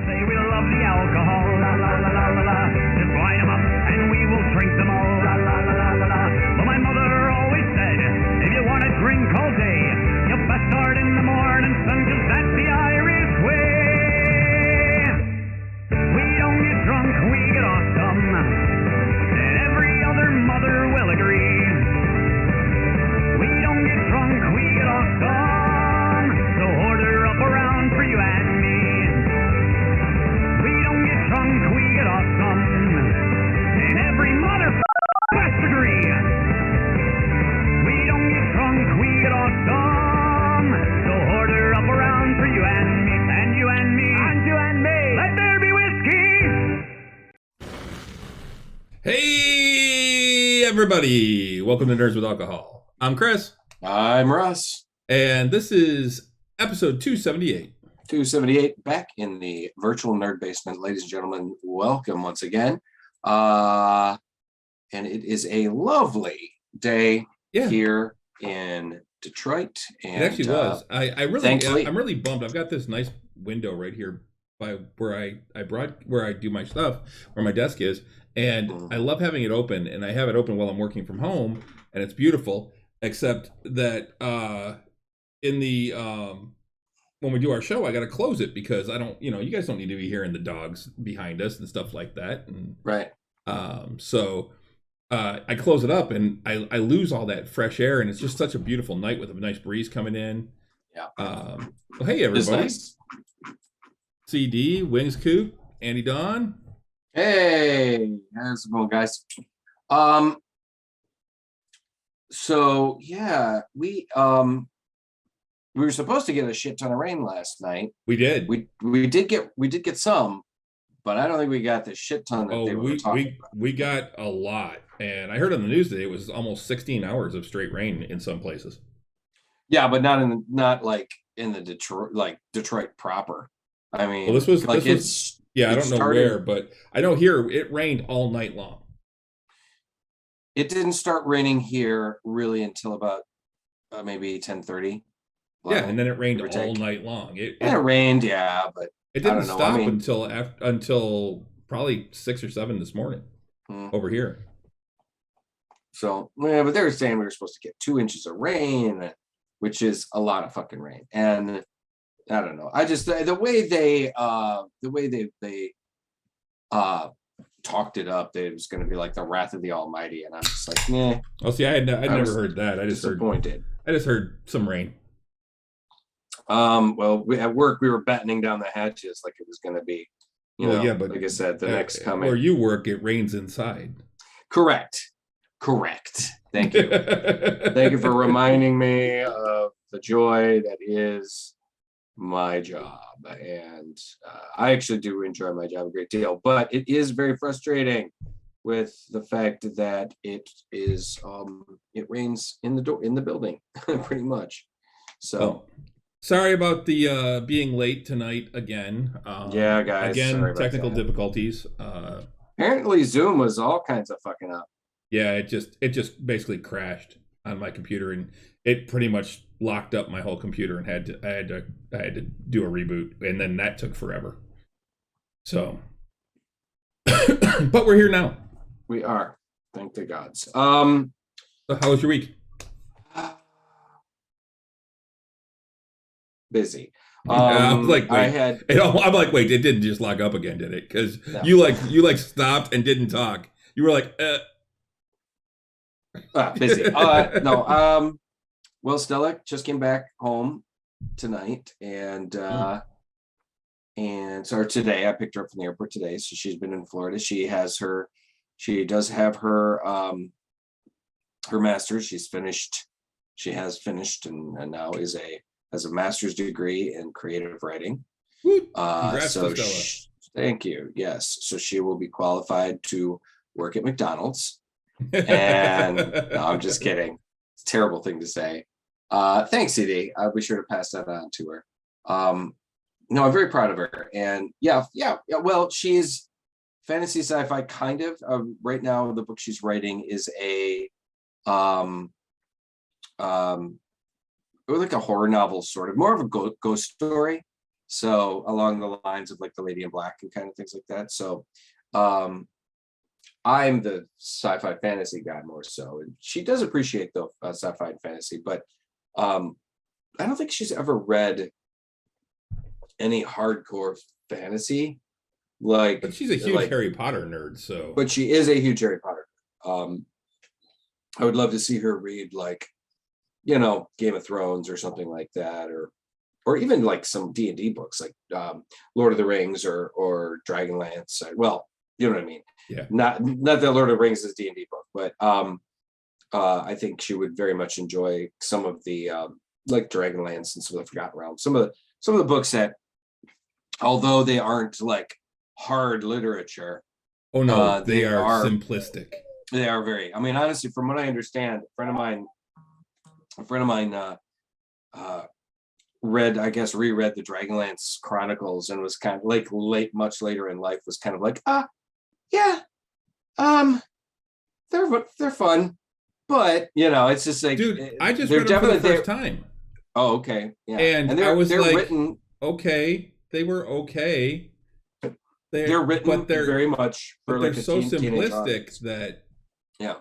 say we love the alcohol, la la la la la la. Just line them up and we will drink them all, la la la la la la. But my mother always said, if you want to drink all day, you best start in the morning, son, 'cause that's the Irish way. We don't get drunk, we get awesome, and every other mother will agree. We don't get drunk, we get awesome, so order up around for you and me. We don't get drunk, we get awesome, and every motherfucker must agree. We don't get drunk, we get awesome, so order up around for you and me, and you and me, and you and me. Let there be whiskey. Hey, everybody. Welcome to Nerds with Alcohol. I'm Chris. I'm Russ. And this is episode 278. 278, back in the virtual nerd basement. Ladies and gentlemen, welcome once again. And it is a lovely day here in Detroit. And, it actually was. thankfully, I'm really bummed. I've got this nice window right here by where where I do my stuff, where my desk is. And I love having it open, and I have it open while I'm working from home, and it's beautiful. Except that in the when we do our show, I got to close it because I don't, you guys don't need to be hearing the dogs behind us and stuff like that. And, right. So I close it up, and I lose all that fresh air, and it's just such a beautiful night with a nice breeze coming in. Yeah. Well, hey everybody. Nice. CD, Wings Coop, Andy Don. Hey, how's it going, guys? So yeah, we were supposed to get a shit ton of rain last night. We did. We did get some, but I don't think we got the shit ton that they were talking about. We got a lot, and I heard on the news today it was almost 16 hours of straight rain in some places. Yeah, but not like in the Detroit proper. I mean, well, this was I don't know where, but I know here it rained all night long. It didn't start raining here really until about maybe 10:30. Yeah, and then it rained all night long. It rained, but it didn't stop until probably 6 or 7 this morning over here. So, yeah, but they were saying we were supposed to get 2 inches of rain, which is a lot of fucking rain. And I don't know. I just the way they talked it up, that it was going to be like the wrath of the Almighty, and I'm just like, nah. Oh, see, I never heard that. I just heard some rain. Well, at work we were battening down the hatches like it was going to be, but like I said, the next coming. Where you work, it rains inside. Correct. Thank you. Thank you for reminding me of the joy that is my job, and I actually do enjoy my job a great deal, but it is very frustrating with the fact that it rains in the building pretty much. So sorry about the being late tonight again. Yeah, guys, again, technical difficulties. Apparently Zoom was all kinds of fucking up. Yeah, it just basically crashed on my computer, and it pretty much locked up my whole computer, and I had to do a reboot, and then that took forever. So, but we're here now. We are, thank the gods. So how was your week? Busy. I'm like, wait. I'm like, wait, it didn't just lock up again, did it? Because no. you stopped and didn't talk. You were like, busy. No. Well, Stella just came back home tonight, and so today I picked her up from the airport today. So she's been in Florida. She does have her master's. She has finished, and now has a master's degree in creative writing. Congrats to Stella. Thank you. Yes, so she will be qualified to work at McDonald's. And no, I'm just kidding. It's a terrible thing to say. Thanks, CD. I'll be sure to pass that on to her. No, I'm very proud of her. And yeah. Well, she's fantasy sci-fi kind of. Right now, the book she's writing is like a horror novel, sort of more of a ghost story. So along the lines of like the Lady in Black and kind of things like that. So um, I'm the sci-fi fantasy guy more so. And she does appreciate the sci-fi and fantasy, but um, I don't think she's ever read any hardcore fantasy. But Like, she's a huge like, Harry Potter nerd, so. but she is a huge Harry Potter. I would love to see her read like, Game of Thrones or something like that, or even like some D&D books like Lord of the Rings or Dragonlance. Well, you know what I mean. Yeah. Not that Lord of the Rings is D&D book, but I think she would very much enjoy some of the like Dragonlance and some of the Forgotten Realms. Some of the books that, although they aren't like hard literature, Oh no, they they are are simplistic. they are very. I mean, honestly, from what I understand, a friend of mine read, I guess, reread the Dragonlance Chronicles and was kind of like much later in life, was kind of like, yeah, they're fun, but it's just like, Dude, I just they're read them for the definitely first time. Oh, okay, yeah, And they're I was like, written. okay, they were okay. They're written very much for they're like a so teenage simplistic audience. that. Yeah.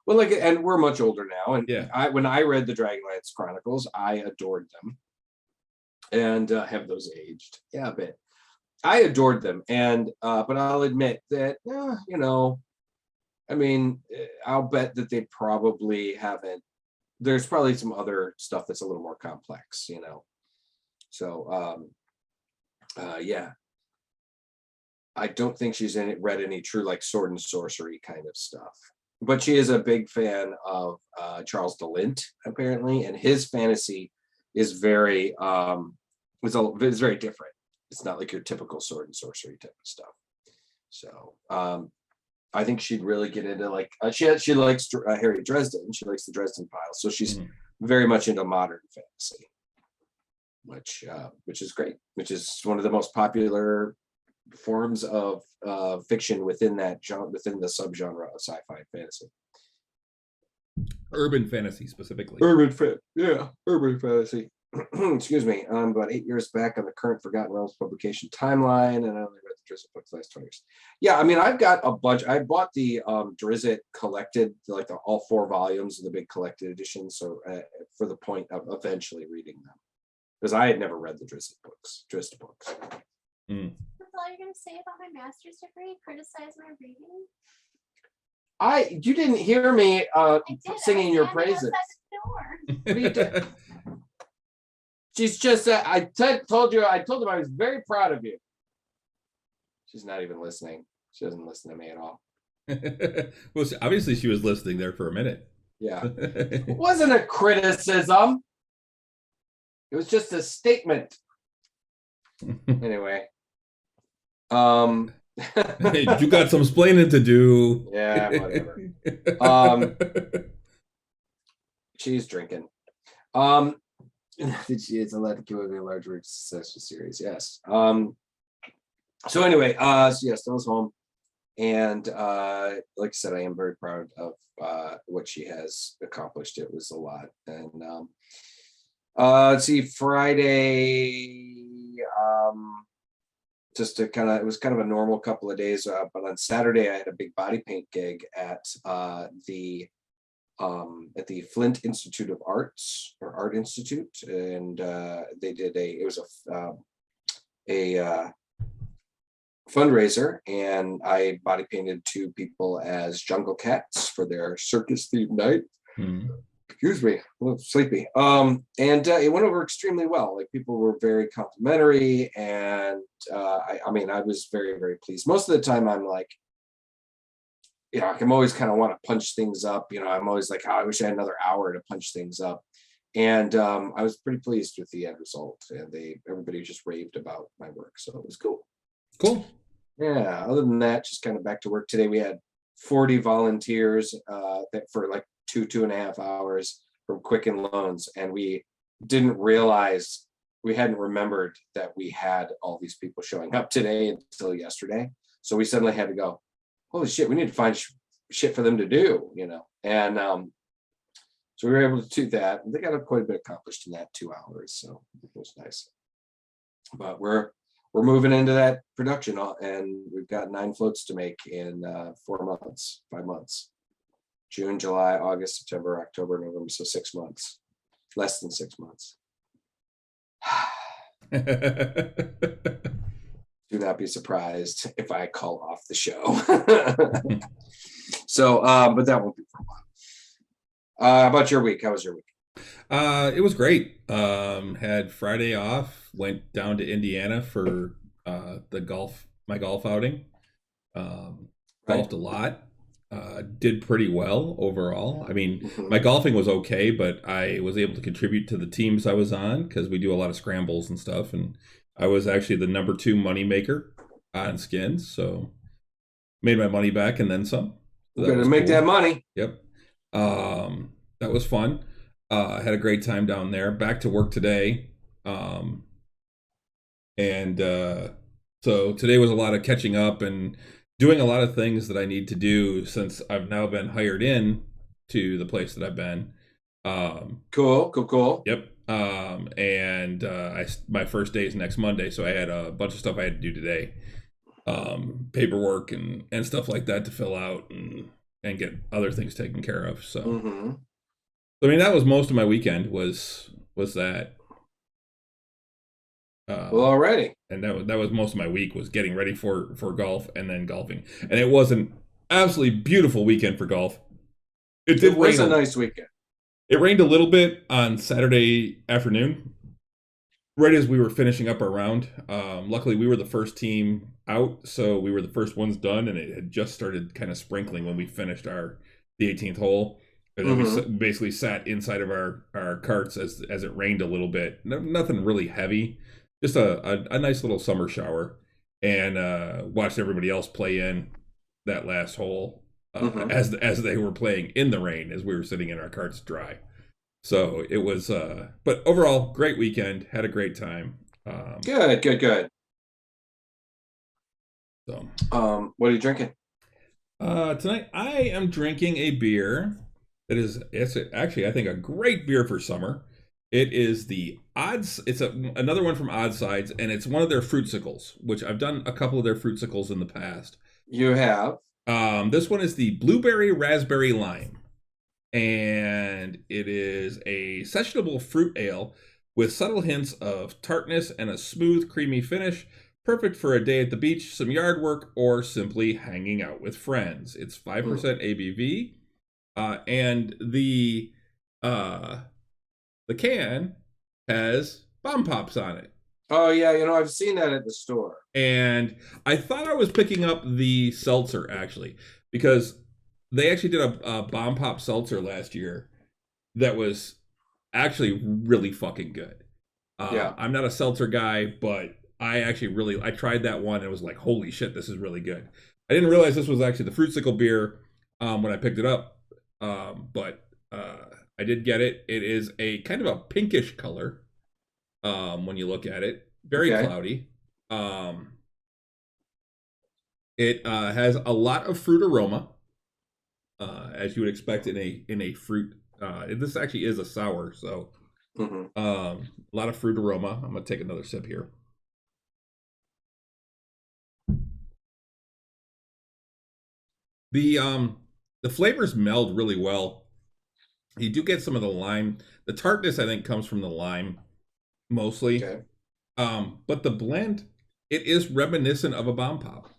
Well, like, and we're much older now, and Yeah. when I read the Dragonlance Chronicles, I adored them, and have those aged? Yeah, a bit. I adored them, and but I'll admit that, I mean, I'll bet that they probably haven't. There's probably some other stuff that's a little more complex, So, yeah, I don't think she's read any true like sword and sorcery kind of stuff. But she is a big fan of Charles DeLint, apparently, and his fantasy is very it's very different. It's not like your typical sword and sorcery type of stuff. So I think she'd really get into like she likes Harry Dresden. She likes the Dresden Files, so she's very much into modern fantasy, which is great. Which is one of the most popular forms of fiction within that genre, within the subgenre of sci-fi and fantasy. Urban fantasy specifically. Urban fantasy. Excuse me. I'm about 8 years back on the current Forgotten Realms publication timeline, and I only read the Drizzt books the last 20 years. Yeah, I mean, I've got a bunch. I bought the Drizzt collected, like all 4 volumes of the big collected edition, so for the point of eventually reading them, because I had never read the Drizzt books. That's all you're gonna say about my master's degree? Criticize my reading? You didn't hear me singing your praises. What are you doing? She's just I told him I was very proud of you. She's not even listening. She doesn't listen to me at all. Well, obviously she was listening there for a minute. Yeah. It wasn't a criticism. It was just a statement. Anyway. Hey, you got some splaining to do. Yeah, whatever. She's drinking. She is allowed to kill a larger successful series. Yes. So anyway, so yes, I was home, and like I said, I am very proud of what she has accomplished. It was a lot, and let's see, Friday, just to it was kind of a normal couple of days, but on Saturday I had a big body paint gig at the Flint Institute of Arts, or Art Institute, and they did it was a fundraiser, and I body painted 2 people as jungle cats for their circus themed night. Excuse me, a little sleepy. And it went over extremely well. Like, people were very complimentary, and I mean, I was very, very pleased. Most of the time I'm like, I'm always kind of want to punch things up. I'm always like, I wish I had another hour to punch things up. And I was pretty pleased with the end result. And everybody just raved about my work. So it was cool. Cool. Yeah. Other than that, just kind of back to work today. We had 40 volunteers for like 2.5 hours from Quicken Loans. And we didn't realize, we hadn't remembered that we had all these people showing up today until yesterday. So we suddenly had to go, holy shit, we need to find shit for them to do, and so we were able to do that. They got quite a bit accomplished in that 2 hours, so it was nice. But we're moving into that production, and we've got 9 floats to make in 5 months. June, July, August, September, October, November. So 6 months, less than 6 months. Do not be surprised if I call off the show. So, but that won't be for a while. How about your week? How was your week? It was great. Had Friday off, went down to Indiana for my golf outing. Golfed a lot. Did pretty well overall. I mean, my golfing was okay, but I was able to contribute to the teams I was on because we do a lot of scrambles and stuff. And I was actually the number 2 money maker on skins, so made my money back and then some. So Gonna make that money. Yep. That was fun. Had a great time down there. Back to work today. So today was a lot of catching up and doing a lot of things that I need to do since I've now been hired in to the place that I've been. Cool. Yep. My first day is next Monday, so I had a bunch of stuff I had to do today. Paperwork and stuff like that to fill out and get other things taken care of. So I mean, that was most of my weekend was that. Well, already. And that was most of my week, was getting ready for golf and then golfing. And it was an absolutely beautiful weekend for golf. It was a nice weekend. It rained a little bit on Saturday afternoon, right as we were finishing up our round. Luckily, we were the first team out, so we were the first ones done, and it had just started kind of sprinkling when we finished the 18th hole. And then we basically sat inside of our carts as it rained a little bit. Nothing really heavy, just a nice little summer shower, and watched everybody else play in that last hole as they were playing in the rain as we were sitting in our carts dry. So it was, but overall, great weekend. Had a great time. Good. So, what are you drinking? Tonight I am drinking a beer that it's actually, I think, a great beer for summer. It is the Odds. It's another one from Odd Sides, and it's one of their fruitsicles, which I've done a couple of their fruitsicles in the past. You have. This one is the Blueberry Raspberry Lime, and it is a sessionable fruit ale with subtle hints of tartness and a smooth, creamy finish. Perfect for a day at the beach, some yard work, or simply hanging out with friends. It's 5% ABV, and the can has bomb pops on it. Oh yeah, I've seen that at the store. And I thought I was picking up the seltzer, actually, because they actually did a bomb pop seltzer last year that was actually really fucking good. I'm not a seltzer guy, but I actually I tried that one and was like, holy shit, this is really good. I didn't realize this was actually the Fruitsicle beer when I picked it up, but I did get it. It is a kind of a pinkish color when you look at it. Very cloudy. It has a lot of fruit aroma, as you would expect in a fruit. This actually is a sour, so a lot of fruit aroma. I'm gonna take another sip here. The flavors meld really well. You do get some of the lime. The tartness, I think, comes from the lime mostly. Okay. But the blend, it is reminiscent of a bomb pop.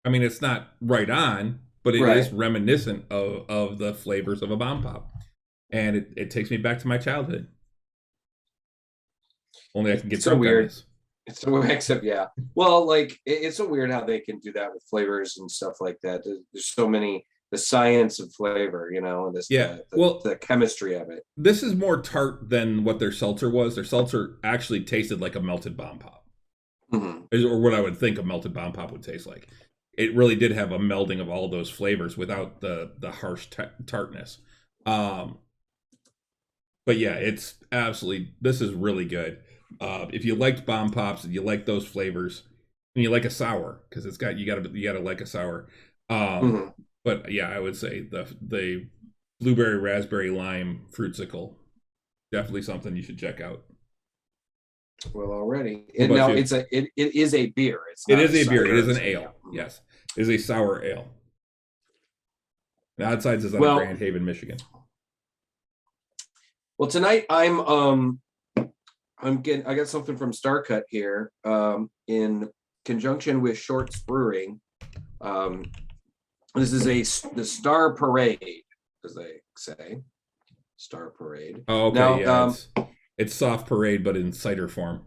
I mean, it's not right on, but it is reminiscent of the flavors of a bomb pop. And it takes me back to my childhood. Only I can get so weird. It's so except well, like it's so weird how they can do that with flavors and stuff like that. There's so many, the science of flavor, the chemistry of it. This is more tart than what their seltzer was. Their seltzer actually tasted like a melted bomb pop, or what I would think a melted bomb pop would taste like. It really did have a melding of all those flavors without the harsh tartness. But yeah, it's absolutely, this is really good. If you liked bomb pops and you like those flavors, and you like a sour, because you gotta like a sour. But yeah, I would say the blueberry raspberry lime fruitsicle, definitely something you should check out. Well, already. What about you? It is a beer. It's It not is a beer. cider, It is an it's a- ale. Yes, it is a sour ale. The outsides is out of Well, Grand Haven, Michigan. well, tonight I got something from Starcut here, in conjunction with Shorts Brewing. This is the Star Parade, as they say. Star Parade. Oh, okay. Now, Yeah, it's Soft Parade, but in cider form.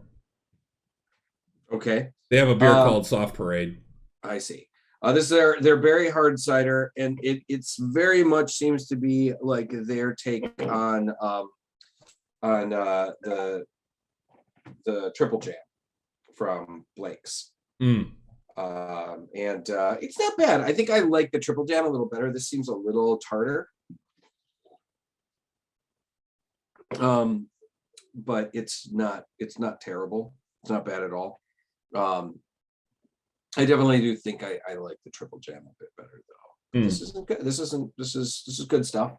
Okay. They have a beer called Soft Parade. I see. This is their berry hard cider, and it's very much seems to be like their take on the Triple Jam from Blake's. Mm. And it's not bad. I think I like the Triple Jam a little better. This seems a little tartar. But it's not terrible. It's not bad at all. I definitely do think I like the Triple Jam a bit better though. Mm. This isn't good. This is good stuff.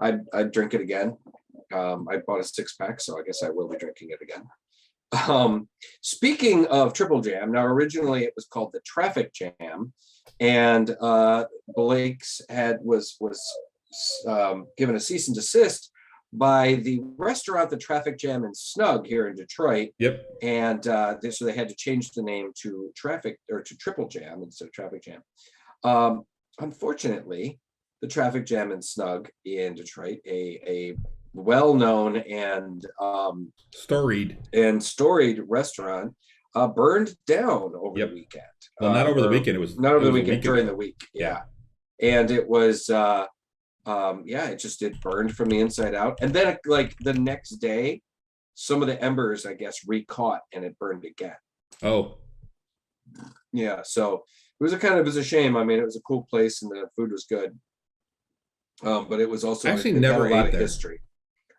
I'd drink it again. I bought a 6-pack, so I guess I will be drinking it again. Speaking of Triple Jam, now originally it was called the Traffic Jam, and Blake's was given a cease and desist by the restaurant, the Traffic Jam and Snug here in Detroit. Yep. And so they had to change the name to Triple Jam instead of Traffic Jam. Unfortunately, the Traffic Jam and Snug in Detroit, a well-known and storied restaurant, burned down over the weekend. Well, not over the weekend. It was not over the weekend. During the week. Yeah. And it was it burned from the inside out. And then like the next day, some of the embers, I guess, recaught and it burned again. Oh. Yeah. So it was a shame. I mean, it was a cool place and the food was good. But it was also actually never a lot ate of there. History.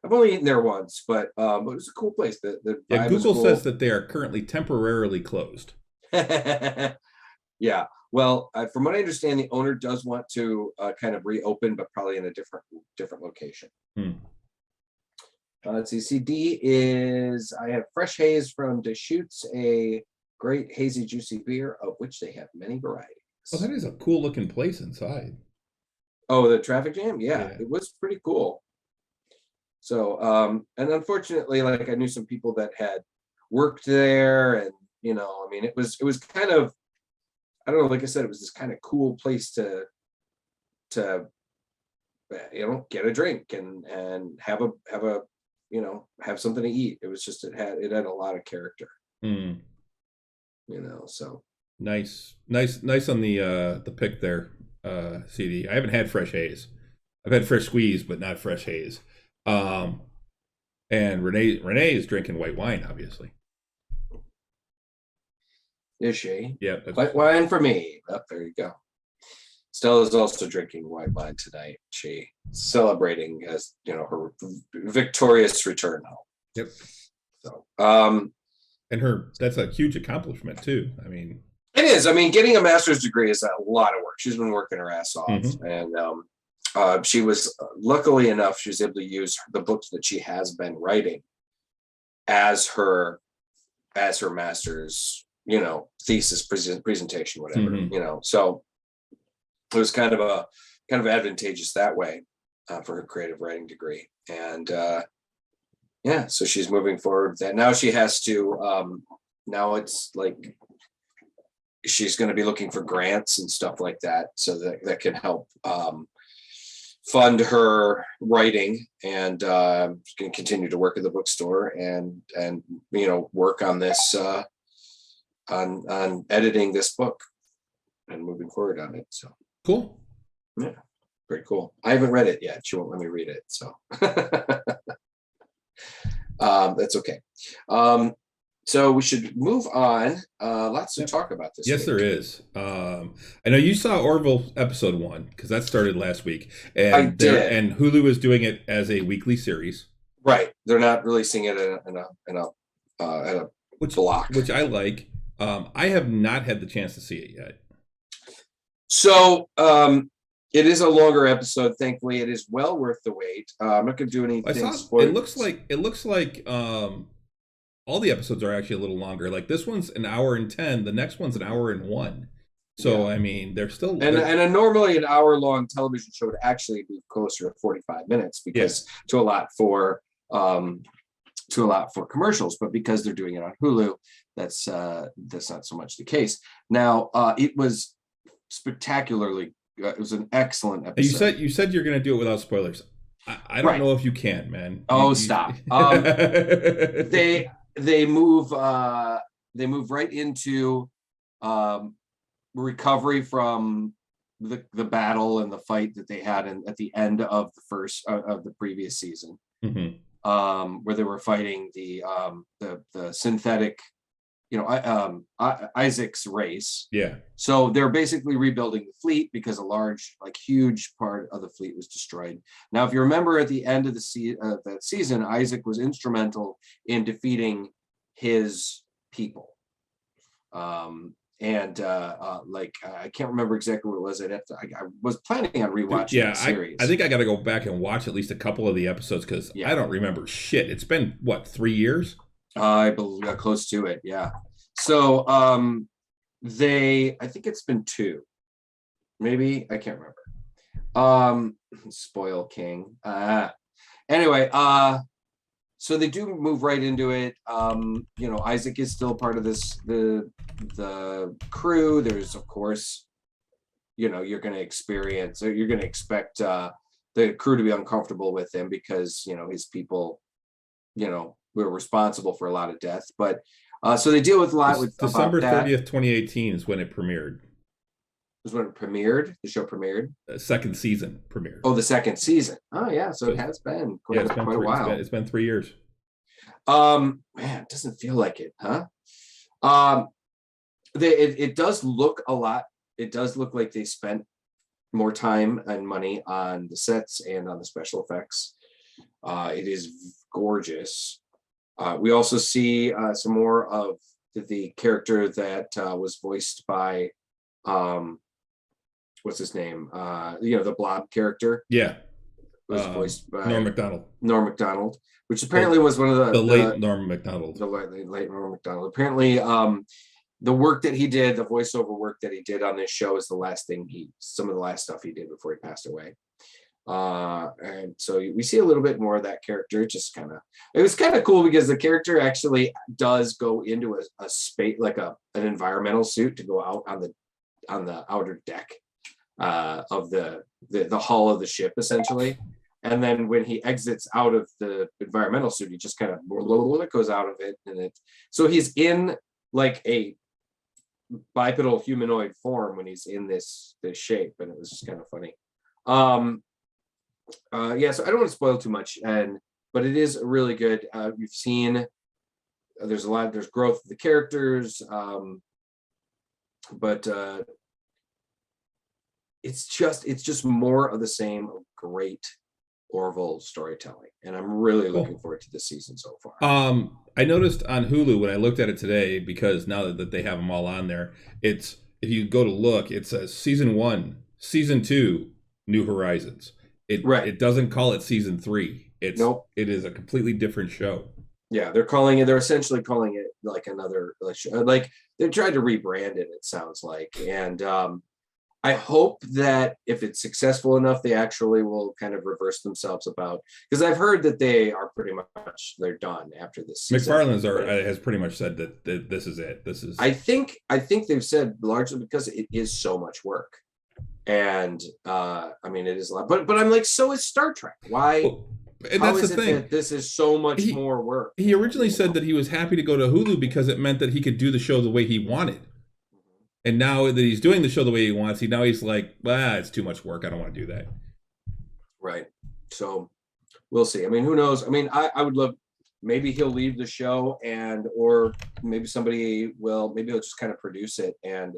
I've only eaten there once, but it was a cool place. The vibe was Google cool. says that they are currently temporarily closed. Yeah. Well, from what I understand, the owner does want to kind of reopen, but probably in a different location. Let's see. CD is I have Fresh Haze from Deschutes, a great hazy, juicy beer of which they have many varieties. Oh, that is a cool looking place inside. Oh, the Traffic Jam? Yeah, it was pretty cool. So, and unfortunately, like I knew some people that had worked there, and I mean, it was kind of, I don't know, like I said, it was this kind of cool place to get a drink and have something to eat. It was just it had a lot of character. So nice on the pick there, CD. I haven't had Fresh Haze. I've had Fresh Squeeze, but not Fresh Haze. And Renee is drinking white wine, obviously. Is she? Yeah. White wine for me. Oh, there you go. Stella's also drinking white wine tonight. She celebrating as her victorious return home. Yep. So and that's a huge accomplishment too. I mean, it is. I mean, getting a master's degree is a lot of work. She's been working her ass off, and she was luckily enough, she was able to use the books that she has been writing as her master's, thesis presentation, whatever, so it was kind of advantageous that way for her creative writing degree. And so she's moving forward with that. Now she has to, now it's like, she's going to be looking for grants and stuff like that. So that can help, fund her writing, and can continue to work at the bookstore and work on this on editing this book and moving forward on it. So cool. Yeah, pretty cool. I haven't read it yet. She won't let me read it, so that's okay. So we should move on. Lots to talk about this Yes, week. there is. I know you saw Orville episode 1 because that started last week, and I did. And Hulu is doing it as a weekly series. Right, they're not releasing it in a block, which I like. I have not had the chance to see it yet. So it is a longer episode. Thankfully, it is well worth the wait. I'm not going to do anything. It looks like all the episodes are actually a little longer. Like this one's an hour and 10, the next one's an hour and 1. So I mean, they're still and a normally an hour-long television show would actually be closer to 45 minutes because to allow for commercials, but because they're doing it on Hulu, that's not so much the case. Now, it was spectacularly. It was an excellent episode. You said you're going to do it without spoilers. I don't know if you can, man. Stop. They move right into recovery from the battle and the fight that they had at the end of the first of the previous season, where they were fighting the synthetic, Isaac's race. Yeah. So they're basically rebuilding the fleet because a huge part of the fleet was destroyed. Now, if you remember, at the end of that season, Isaac was instrumental in defeating his people. I can't remember exactly what it was. I was planning on rewatching the series. I think I got to go back and watch at least a couple of the episodes because I don't remember shit. It's been what, 3 years? I believe close to it. Yeah. So I think it's been 2, maybe, I can't remember. Spoil King. Anyway, so they do move right into it. Isaac is still part of the crew. There's, of course, you're going to expect the crew to be uncomfortable with him because, his people, were responsible for a lot of death. But so they deal with a lot with December 30th, 2018 is when it premiered. Was when it premiered. The show premiered. Second season premiered. Oh, the second season. Oh yeah, so it has been quite a while. It's been 3 years. Man, it doesn't feel like it, huh? It does look a lot. It does look like they spent more time and money on the sets and on the special effects. It is gorgeous. We also see some more of the character that was voiced by what's his name? The Blob character. Yeah. Was voiced by Norm Macdonald, which apparently was one of the late Norm Macdonald. The late Norm Macdonald. Apparently, the work that he did, the voiceover work that he did on this show, is some of the last stuff he did before he passed away. And so we see a little bit more of that character. It was kind of cool because the character actually does go into a space, like an environmental suit, to go out on the outer deck of the hull of the ship, essentially. And then when he exits out of the environmental suit, he just kind of goes out of it, so he's in like a bipedal humanoid form when he's in this shape, and it was just kind of funny. So I don't want to spoil too much, but it is really good. We've seen there's growth of the characters, but it's just more of the same great Orville storytelling, and I'm really looking forward to this season so far. I noticed on Hulu when I looked at it today, because now that they have them all on there, if you go to look, it says season 1, season 2, New Horizons. It doesn't call it season 3. It is a completely different show. Yeah, they're essentially calling it like another, like they tried to rebrand it. It sounds like, and I hope that if it's successful enough, they actually will kind of reverse themselves about, because I've heard that they are they're done after this season. McFarlane's has pretty much said that this is it. I think they've said largely because it is so much work, and it is a lot. But I'm like, so is Star Trek. Why? Well, and that's the thing. That this is so much more work. He originally said that he was happy to go to Hulu because it meant that he could do the show the way he wanted. And now that he's doing the show the way he wants, he's like, it's too much work. I don't want to do that. Right. So we'll see. Who knows? I would love, maybe he'll leave the show or maybe somebody will, maybe he'll just kind of produce it and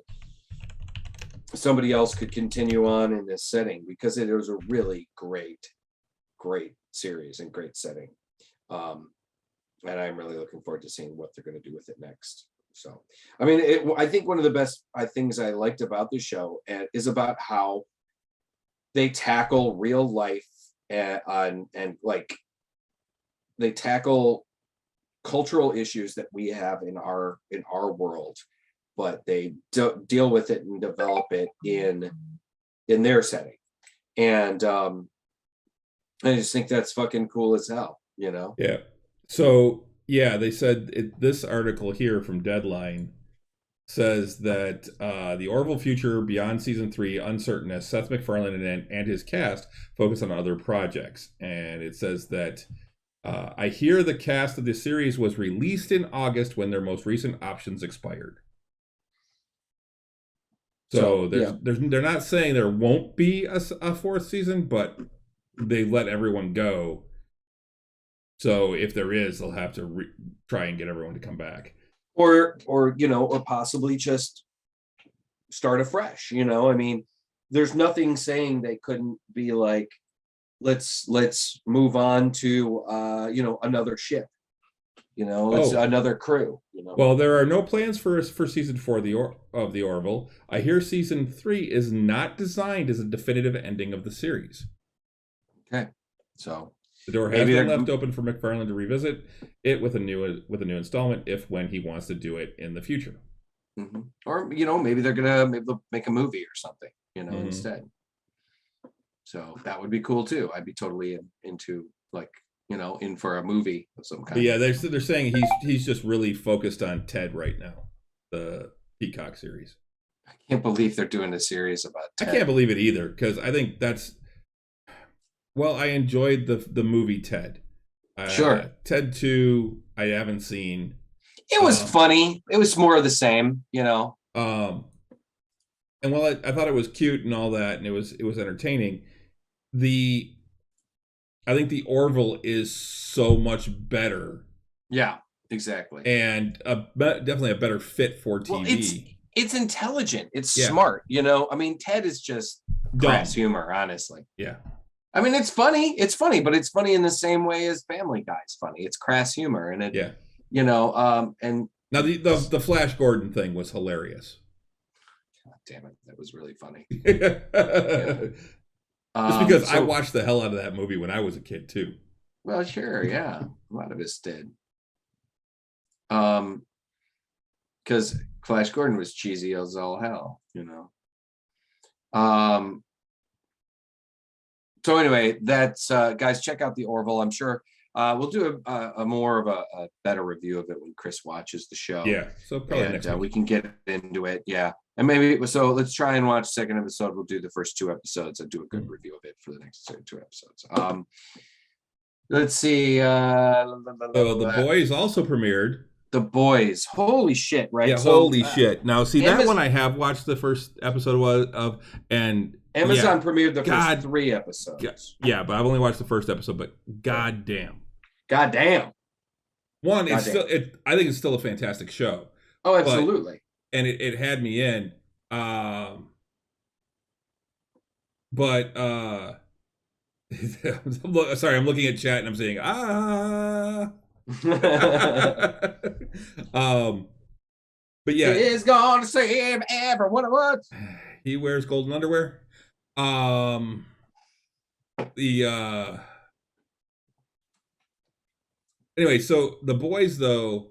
somebody else could continue on in this setting, because it was a really great series and great setting. And I'm really looking forward to seeing what they're going to do with it next. So, I think one of the best things I liked about the show is about how they tackle real life and like they tackle cultural issues that we have in our world, but they don't deal with it and develop it in their setting. And I just think that's fucking cool as hell, you know? Yeah. So yeah, they said this article here from Deadline says that the Orville future beyond season 3 uncertain as Seth MacFarlane and his cast focus on other projects. And it says that I hear the cast of the series was released in August when their most recent options expired. So they're not saying there won't be a 4th season, but they let everyone go. So if there is, they'll have to try and get everyone to come back. Or possibly just start afresh. You know, I mean, there's nothing saying they couldn't be like, let's move on to another ship. You know, it's another crew. You know. Well, there are no plans for season 4 of the Orville. I hear season 3 is not designed as a definitive ending of the series. Okay, so the door has been left open for MacFarlane to revisit it with a new installment when he wants to do it in the future. Mm-hmm. Or maybe they'll make a movie or something, instead. So that would be cool too. I'd be totally into in for a movie of some kind. But yeah, they're saying he's just really focused on Ted right now, the Peacock series. I can't believe they're doing a series about Ted. I can't believe it either, because I think that's. Well, I enjoyed the movie Ted. Sure. Ted 2, I haven't seen. It was funny. It was more of the same, And while I thought it was cute and all that, and it was entertaining, I think the Orville is so much better. Yeah, exactly. And definitely a better fit for TV. Well, it's intelligent. It's smart. I mean, Ted is just crass humor, honestly. Yeah. I mean, it's funny. It's funny, but it's funny in the same way as Family Guy's funny. It's crass humor, and and now the Flash Gordon thing was hilarious. God damn it, that was really funny. Just because I watched the hell out of that movie when I was a kid too. Well, sure, yeah, a lot of us did. Because Flash Gordon was cheesy as all hell, So anyway, that's guys, check out the Orville. I'm sure we'll do a more of a better review of it when Chris watches the show. Yeah, so probably next week. We can get into it. Yeah, and maybe let's try and watch the second episode. We'll do the first 2 episodes and do a good review of it for the next 2 episodes. Let's see. The Boys also premiered. The Boys, holy shit, right? Yeah, holy shit. Now, see, that one I have watched the first episode of, and Amazon premiered the first 3 episodes. Yeah, but I've only watched the first episode, but goddamn. One, I think it's still a fantastic show. Oh, absolutely. And it had me in. But sorry, I'm looking at chat and I'm saying but yeah, he is gonna save everyone of us. He wears golden underwear. Anyway, so the Boys, though,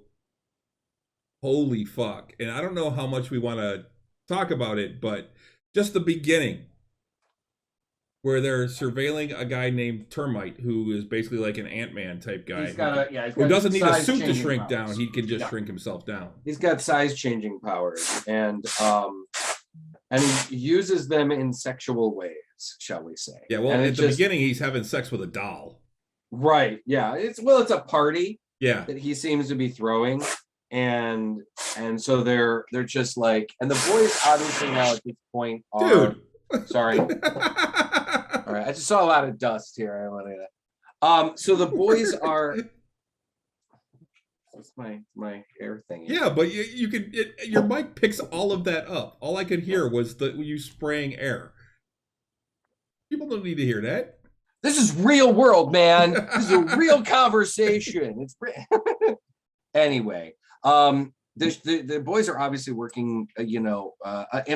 holy fuck, and I don't know how much we want to talk about it, but just the beginning, where they're surveilling a guy named Termite, who is basically like an Ant-Man type guy. Who doesn't need a suit to shrink down. He can just shrink himself down. He's got size-changing powers, and he uses them in sexual ways, shall we say. Yeah, well, at the beginning, he's having sex with a doll. Right, yeah. It's a party that he seems to be throwing, and so they're just like, and the boys obviously now at this point are... Dude! Sorry. All right, I just saw a lot of dust here. I want to. So the boys are. What's my air thing? Yeah, but you can. Your mic picks all of that up. All I could hear was you spraying air. People don't need to hear that. This is real world, man. This is a real conversation. It's anyway. The boys are obviously working, in a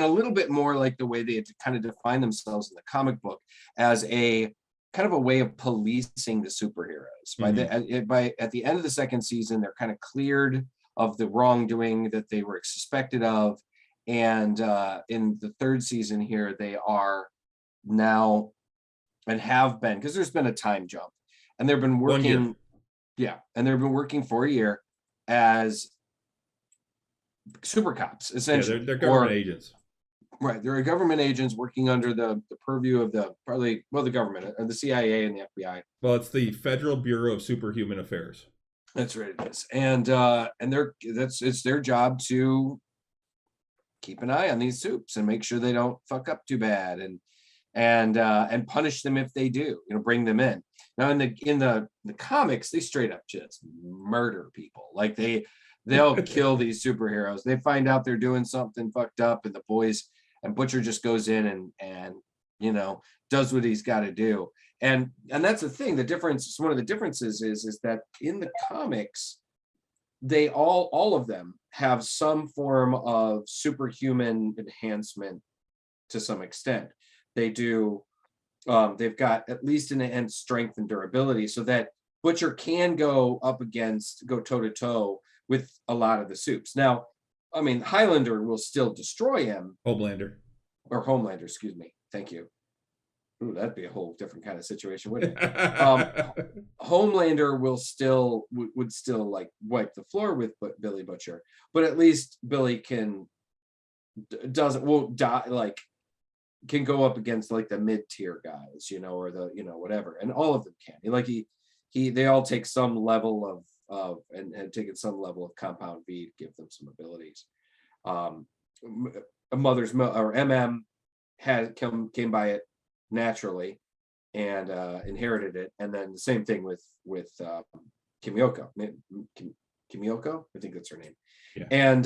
little bit more like the way they had to kind of define themselves in the comic book as a kind of a way of policing the superheroes. At the end of the second season, they're kind of cleared of the wrongdoing that they were suspected of, and in the third season here, they are now and have been, because there's been a time jump, and they've been working, and they've been working for a year as super cops, essentially. They're government agents. Right, they're government agents working under the purview of the government, or the CIA and the FBI. Well, it's the Federal Bureau of Superhuman Affairs. That's right, it is, and it's their job to keep an eye on these soups and make sure they don't fuck up too bad, and punish them if they do. Bring them in. Now in the comics, they straight up just murder people. Like they'll kill these superheroes. They find out they're doing something fucked up, and the boys. And Butcher just goes in and does what he's got to do. And that's the thing. The difference, one of the differences is that in the comics, they all of them have some form of superhuman enhancement to some extent. They do. They've got at least an end strength and durability, so that Butcher can go toe to toe with a lot of the soups. Now, I mean, Highlander will still destroy him. Homelander, excuse me. Thank you. Ooh, that'd be a whole different kind of situation, wouldn't it? Homelander will would still like wipe the floor with Billy Butcher, but at least Billy won't die, like can go up against like the mid-tier guys, or the whatever, and all of them can. They all take some level of and taken some level of compound V to give them some abilities. Mother's or came by it naturally and inherited it, and then the same thing with Kimiko. Kimiko, I think that's her name. Yeah. And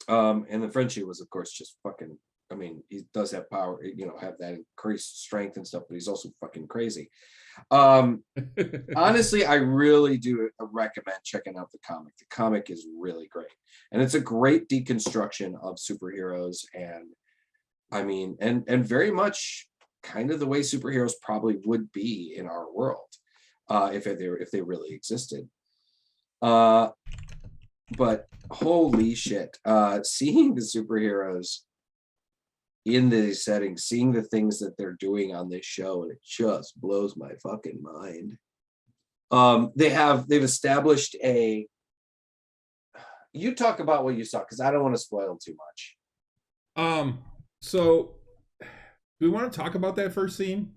the Frenchie was, of course, just fucking. I mean, he does have power, have that increased strength and stuff, but he's also fucking crazy. Honestly, I really do recommend checking out the comic. The comic is really great, and it's a great deconstruction of superheroes, and I mean, and very much kind of the way superheroes probably would be in our world, if they really existed. But holy shit, seeing the superheroes in these settings, seeing the things that they're doing on this show, and it just blows my fucking mind. They've established you talk about what you saw, because I don't want to spoil too much. So do we want to talk about that first scene?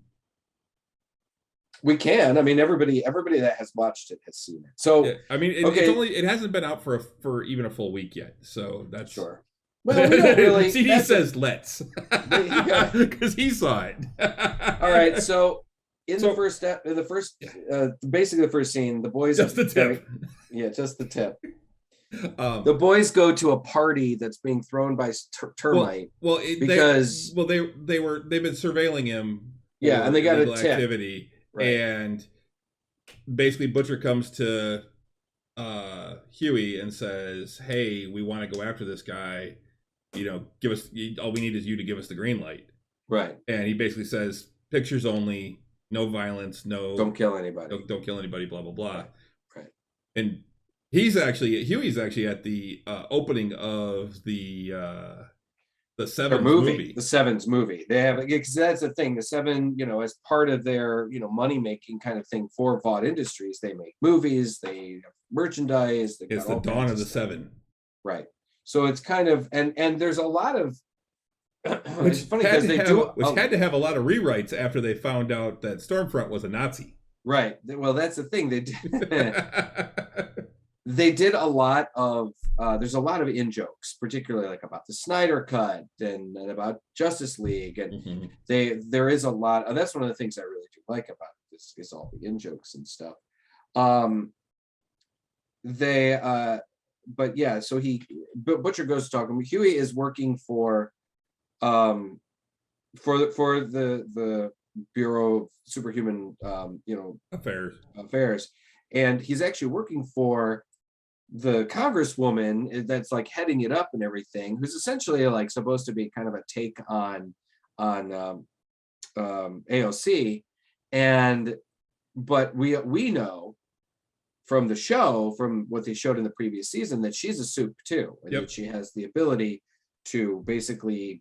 We can. I mean, everybody that has watched it has seen it. So yeah, I mean, it hasn't been out for even a full week yet, so that's sure. Well, we don't really. CD says let's, because he saw it. All right, so basically the first scene, the boys just the tip. Yeah, just the tip. The boys go to a party that's being thrown by termite. They've been surveilling him. Yeah, and they got a tip. Activity, right. And basically Butcher comes to Huey and says, "Hey, we want to go after this guy. Give us, all we need is you to give us the green light." Right. And he basically says, "Pictures only, no violence, don't kill anybody, don't kill anybody, blah blah blah." Right. And Huey's actually at the opening of the Sevens movie. The Sevens movie. They have, because that's the thing. The Seven, as part of their money making kind of thing for Vought Industries, they make movies, they have merchandise. It's the dawn of the Seven. Right. So it's kind of and there's a lot of it's funny because had to have a lot of rewrites after they found out that Stormfront was a Nazi. Right. Well, that's the thing. They did. They did a lot of. There's a lot of in-jokes, particularly like about the Snyder Cut and about Justice League, and there is a lot. That's one of the things I really do like about this is all the in-jokes and stuff. But yeah, so Butcher goes to talk to him. Huey is working for the Bureau of Superhuman affairs, and he's actually working for the congresswoman that's like heading it up and everything, who's essentially like supposed to be kind of a take on AOC, but we know from the show, from what they showed in the previous season, that she's a soup too, and that she has the ability to basically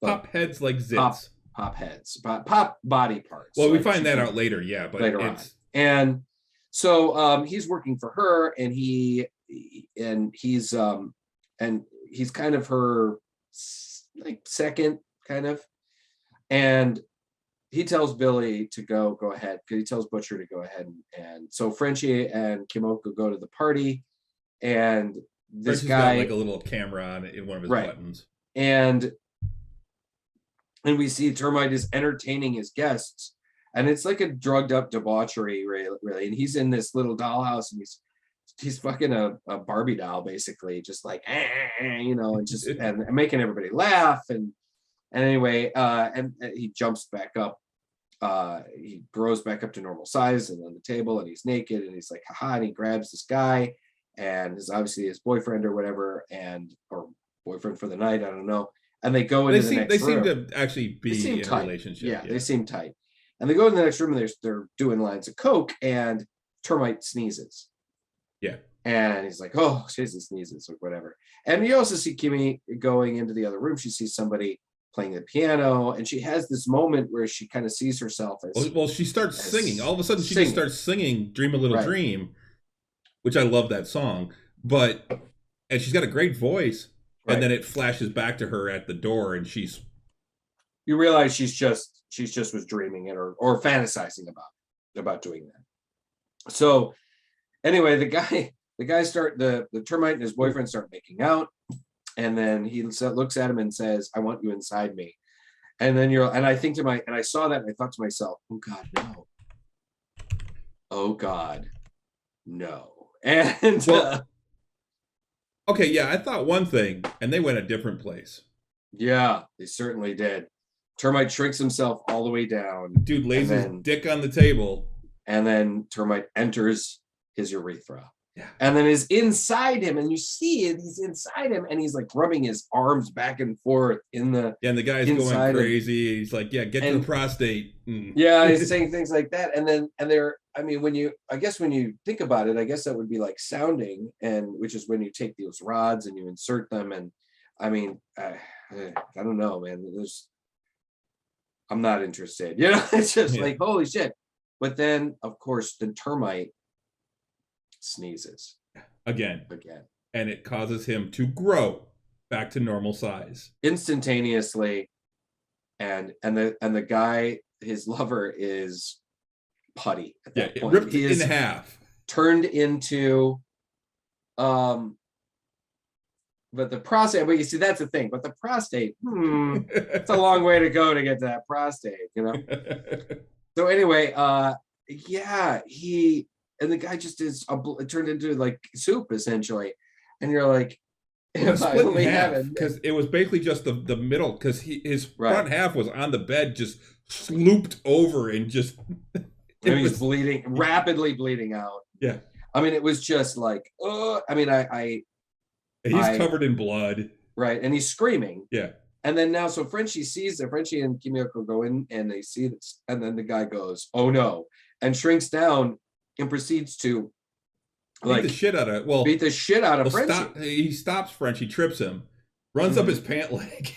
pop heads like zits, pop heads, pop body parts. Well, we find that out later, yeah, but later on. And so he's working for her, and he's kind of her like second kind of, and he tells Billy to go ahead, because he tells Butcher to go ahead, and so Frenchie and Kimiko go to the party, and this Frenchie's guy got like a little camera on it in one of his buttons, and we see Termite is entertaining his guests, and it's like a drugged up debauchery, really. And he's in this little dollhouse, and he's fucking a Barbie doll, basically, just like and just and making everybody laugh, and anyway, and he jumps back up. He grows back up to normal size and on the table, and he's naked, and he's like, haha, and he grabs this guy, and is obviously his boyfriend or whatever, or boyfriend for the night, I don't know. And they go into the next room. They seem to actually be in a relationship. Yeah, they seem tight. And they go in the next room, and they're doing lines of coke, and Termite sneezes. Yeah. And he's like, oh, she sneezes or whatever. And you also see Kimmy going into the other room. She sees somebody playing the piano, and she has this moment where she kind of sees herself as well, she starts singing. All of a sudden she just starts singing Dream a Little Dream, which I love that song. And she's got a great voice, and then it flashes back to her at the door, and you realize she's just was dreaming it or fantasizing about doing that. So anyway, the Termite and his boyfriend start making out. And then he looks at him and says, I want you inside me. And then I saw that, and I thought to myself, oh God, no. Oh God, no. And okay, yeah, I thought one thing, and they went a different place. Yeah, they certainly did. Termite shrinks himself all the way down. Dude lays his dick on the table. And then Termite enters his urethra. Yeah. And then is inside him, and you see it, he's inside him, and he's like rubbing his arms back and forth in the and the guy's going crazy. He's like, yeah, get to the prostate. Yeah, he's saying things like that. And when you think about it, I guess that would be like sounding, and which is when you take those rods and you insert them. And I mean, I don't know, man. I'm not interested. It's just like, holy shit. But then, of course, the Termite sneezes again, and it causes him to grow back to normal size instantaneously, and the guy, his lover, is putty at that point. Ripped in half, turned into but the prostate, but you see, that's the thing, but the prostate, it's a long way to go to get to that prostate, So anyway, and the guy just is turned into like soup, essentially. And you're like, because it was basically just the middle, because his front half was on the bed, just slooped over, and just he was bleeding, rapidly bleeding out. Yeah. I mean, it was just like, he's covered in blood. Right. And he's screaming. Yeah. And then now, so Frenchie sees that. Frenchie and Kimiko go in, and they see this. And then the guy goes, oh no, and shrinks down and proceeds to beat the shit out of Frenchie. He stops Frenchie, trips him, runs up his pant leg.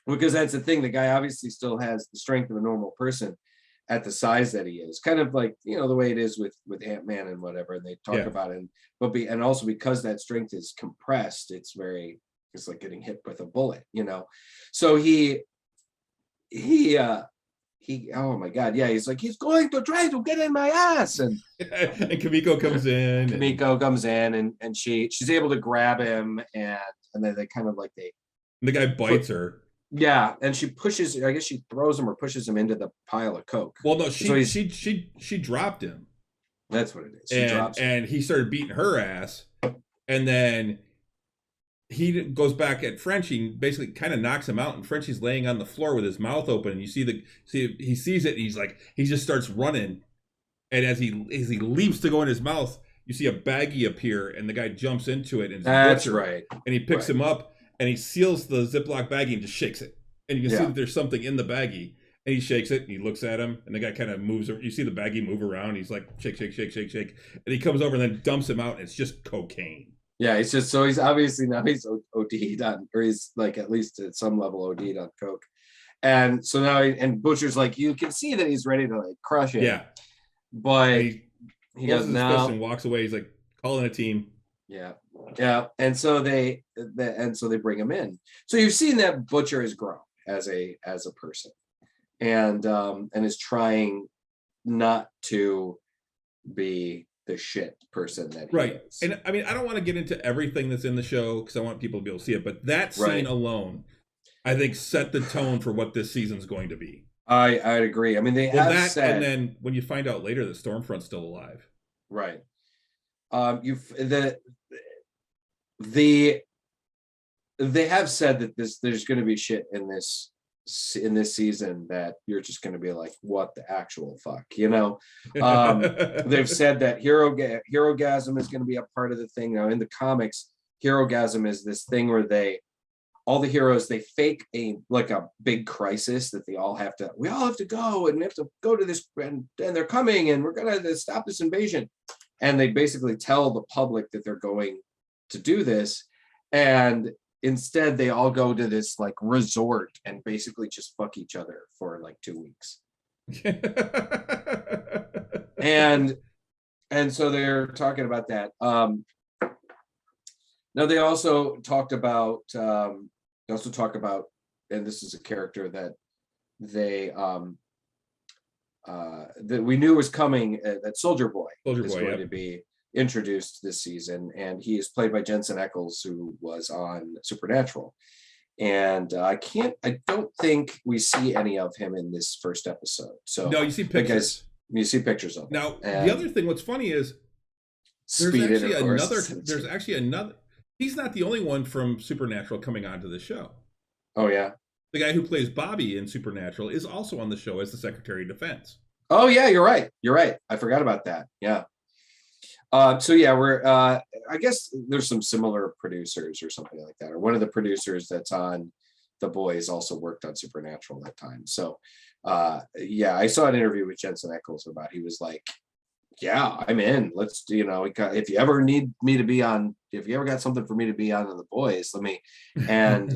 Because that's the thing. The guy obviously still has the strength of a normal person at the size that he is. Kind of like, the way it is with Ant-Man and whatever. And they talk about it. And also because that strength is compressed, it's like getting hit with a bullet, So he oh my God, yeah, he's like, he's going to try to get in my ass, and Kimiko comes in. And she's able to grab him, and then they kind of like the guy bites her. Yeah, and she pushes. I guess she throws him or pushes him into the pile of coke. Well, no, she dropped him. That's what it is. And he started beating her ass, and then he goes back at Frenchie and basically kind of knocks him out, and Frenchie's laying on the floor with his mouth open, and he sees it, and he just starts running, and as he leaps to go in his mouth, you see a baggie appear, and the guy jumps into it, and that's right, and he picks him up, and he seals the Ziploc baggie and just shakes it, and you can see that there's something in the baggie, And he shakes it, and he looks at him, and the guy kind of moves. You see the baggie move around. He's like, shake, shake, shake, shake, shake. And he comes over and then dumps him out, and it's just cocaine. Yeah, it's just, so he's obviously now he's OD'd on, or he's like at least at some level OD'd on coke. And so now, and Butcher's like, you can see that he's ready to like crush it. Yeah. But he goes now and walks away. He's like, calling a team. Yeah. Yeah. And so they bring him in. So you've seen that Butcher has grown as a person, and is trying not to be the shit person that he is. And I mean, I don't want to get into everything that's in the show because I want people to be able to see it, but that scene alone, I think, set the tone for what this season's going to be. I'd agree. I mean, they have said, and then when you find out later that Stormfront's still alive, right? They have said that there's going to be shit in this season that you're just going to be like, what the actual fuck, you know? They've said that Herogasm is going to be a part of the thing. Now in the comics, Herogasm is this thing where all the heroes, they fake a big crisis that we all have to go, and we have to go to this, and they're coming, and we're going to stop this invasion. And they basically tell the public that they're going to do this. And instead they all go to this like resort and basically just fuck each other for like 2 weeks. and so they're talking about that. Now they also talk about, and this is a character that that we knew was coming, that Soldier Boy is going to be introduced this season, and he is played by Jensen Ackles, who was on Supernatural. And I don't think we see any of him in this first episode. So no, you see pictures. You see pictures of him. Now the other thing, what's funny is there's actually another. He's not the only one from Supernatural coming onto the show. Oh yeah. The guy who plays Bobby in Supernatural is also on the show as the Secretary of Defense. Oh yeah, you're right. I forgot about that. Yeah. So yeah, we're I guess there's some similar producers or something like that. Or one of the producers that's on The Boys also worked on Supernatural at that time. So yeah, I saw an interview with Jensen Ackles about, he was like, yeah, I'm in. Let's do, if you ever need me to be on, if you ever got something for me to be on The Boys, let me know.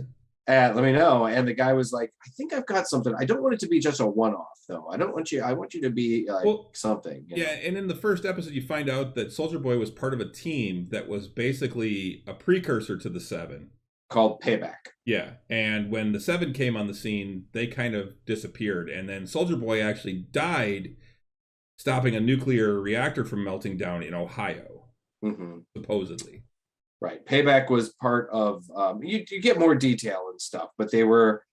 And the guy was like, I think I've got something. I don't want it to be just a one-off though. I want you to be like something. Yeah. And in the first episode, you find out that Soldier Boy was part of a team that was basically a precursor to the Seven. Called Payback. Yeah. And when the Seven came on the scene, they kind of disappeared. And then Soldier Boy actually died stopping a nuclear reactor from melting down in Ohio, supposedly. Right. Payback was part of, you get more detail and stuff, but they were,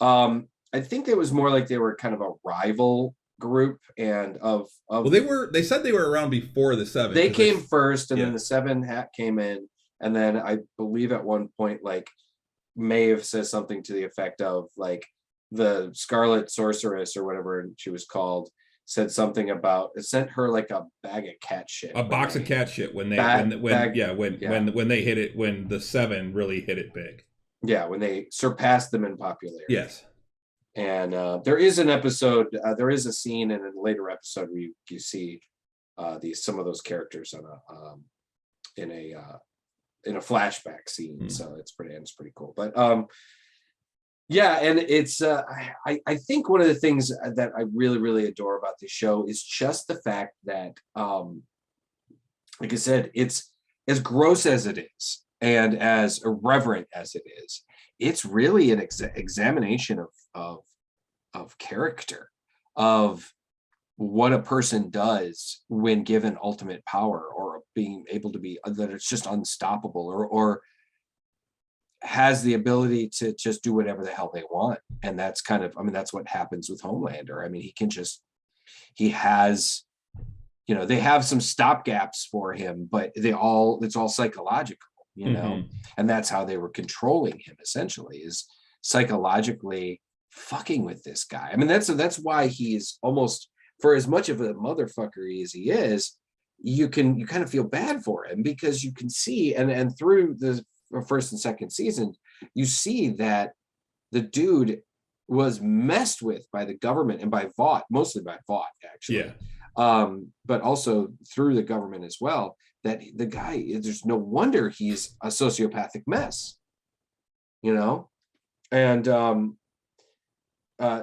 I think it was more like they were kind of a rival group, and well, they said they were around before the Seven. They came first, and then the Seven came in, and then I believe at one point, like, Maeve says something to the effect of, like, the Scarlet Sorceress or whatever she was called said something about, it sent her like a bag of cat shit, a box of cat shit when they hit it, when the Seven really hit it big. Yeah, when they surpassed them in popularity. Yes. And there is an episode, there is a scene in a later episode where you see some of those characters on in a flashback scene. So it's pretty cool. But yeah, and it's I think one of the things that I really, really adore about this show is just the fact that, like I said, it's as gross as it is and as irreverent as it is. It's really an examination of character, of what a person does when given ultimate power, or being able to be, that it's just unstoppable, or has the ability to just do whatever the hell they want. And that's kind of, that's what happens with Homelander. He has, they have some stopgaps for him, but it's all psychological, and that's how they were controlling him, essentially, is psychologically fucking with this guy. That's why he's almost, for as much of a motherfucker as he is, you kind of feel bad for him, because you can see, and through the first and second season, you see that the dude was messed with by the government and by Vought, mostly by Vought, actually. Yeah. But also through the government as well, that the guy, there's no wonder he's a sociopathic mess, you know? And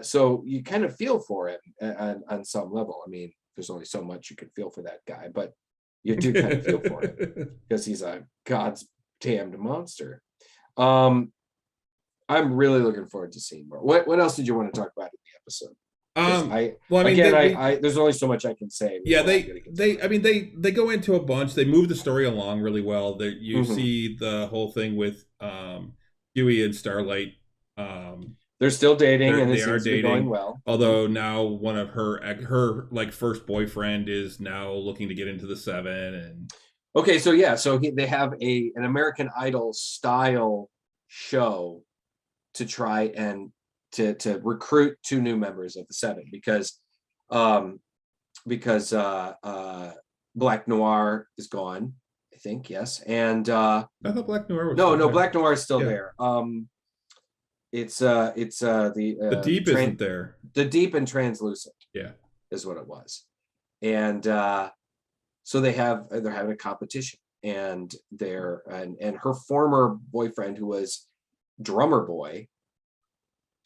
so you kind of feel for him on some level. I mean, there's only so much you can feel for that guy, but you do kind of feel for him because he's a God's damned monster. I'm really looking forward to seeing more. What else did you want to talk about in the episode? Well, I mean, again, there's only so much I can say. Yeah, they go into a bunch. They move the story along really well. You see the whole thing with Huey and Starlight. They're still dating, and they it are seems to be going well. Although now one of her like first boyfriend is now looking to get into the Seven. And okay, so yeah, they have an American Idol style show to try and to recruit 2 new members of the Seven because Black Noir is gone, I think, yes, and I thought Black Noir was no, there. Black Noir is still there. It's the Deep isn't there. The Deep and Translucent, is what it was, and so they're having a competition, and and her former boyfriend, who was Drummer Boy,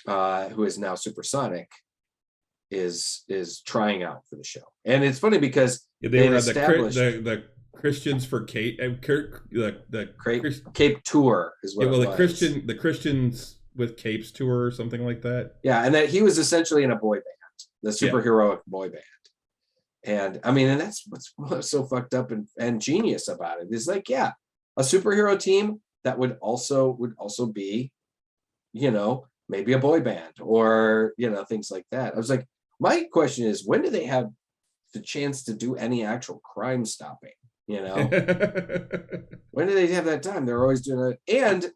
who is now Supersonic, is trying out for the show. And it's funny because they were the Christians for Cape, Cape tour is what it was. The Christians with Capes tour or something like that. Yeah, and that he was essentially in a boy band, the superheroic boy band. And I mean, and that's what's so fucked up and genius about it. It's like, yeah, a superhero team that would also be, maybe a boy band or, things like that. I was like, my question is, when do they have the chance to do any actual crime stopping? When do they have that time? They're always doing it. And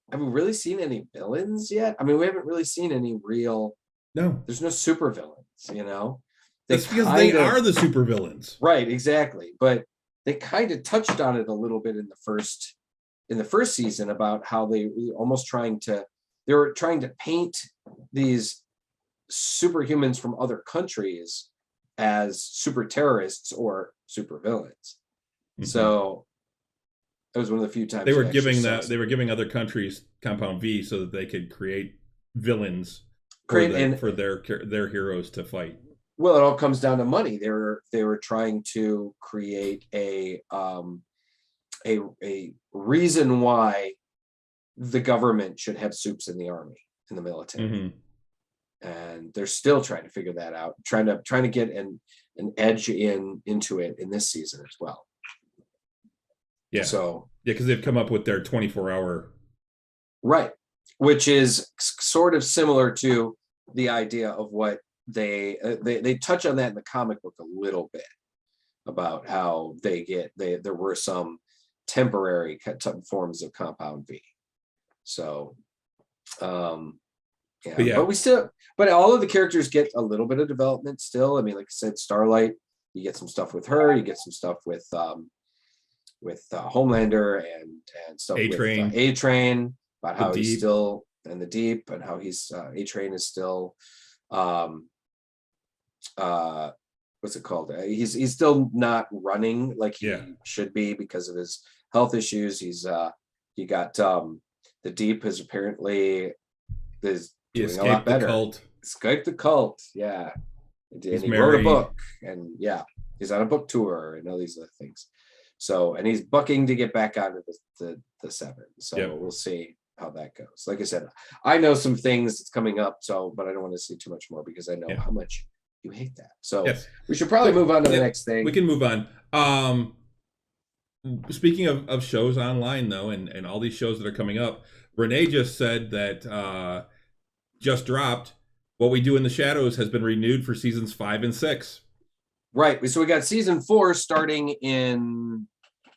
have we really seen any villains yet? I mean, we haven't really seen any real. No, there's no super villains. That's because they are the super villains. Right, exactly. But they kind of touched on it a little bit in the first season about how they were trying to paint these superhumans from other countries as super terrorists or super villains. Mm-hmm. So it was one of the few times they were giving other countries Compound V so that they could create villains for their heroes to fight. Well, it all comes down to money. They were trying to create a reason why the government should have soups in the army, in the military. Mm-hmm. And they're still trying to figure that out, trying to get an edge into it in this season as well. Yeah. So because they've come up with their 24-hour. Right, which is sort of similar to the idea of what they touch on that in the comic book a little bit about how there were some temporary forms of Compound V. So, but all of the characters get a little bit of development still. I mean, like I said, Starlight, you get some stuff with her, you get some stuff with Homelander and stuff A-Train. with A-Train, about how he's still in the Deep and how he's A-Train is still what's it called? He's still not running like he should be because of his health issues. He got the Deep is apparently doing a lot better. Escaped the cult. Yeah. And he wrote a book, and he's on a book tour and all these other things. So, and he's bucking to get back onto the Seven. So we'll see how that goes. Like I said, I know some things that's coming up, but I don't want to see too much more because I know how much you hate that. So we should probably move on to the next thing. We can move on. Speaking of shows online though, and all these shows that are coming up, Renee just said that just dropped What We Do in the Shadows has been renewed for seasons 5 and 6. Right. So we got season 4 starting in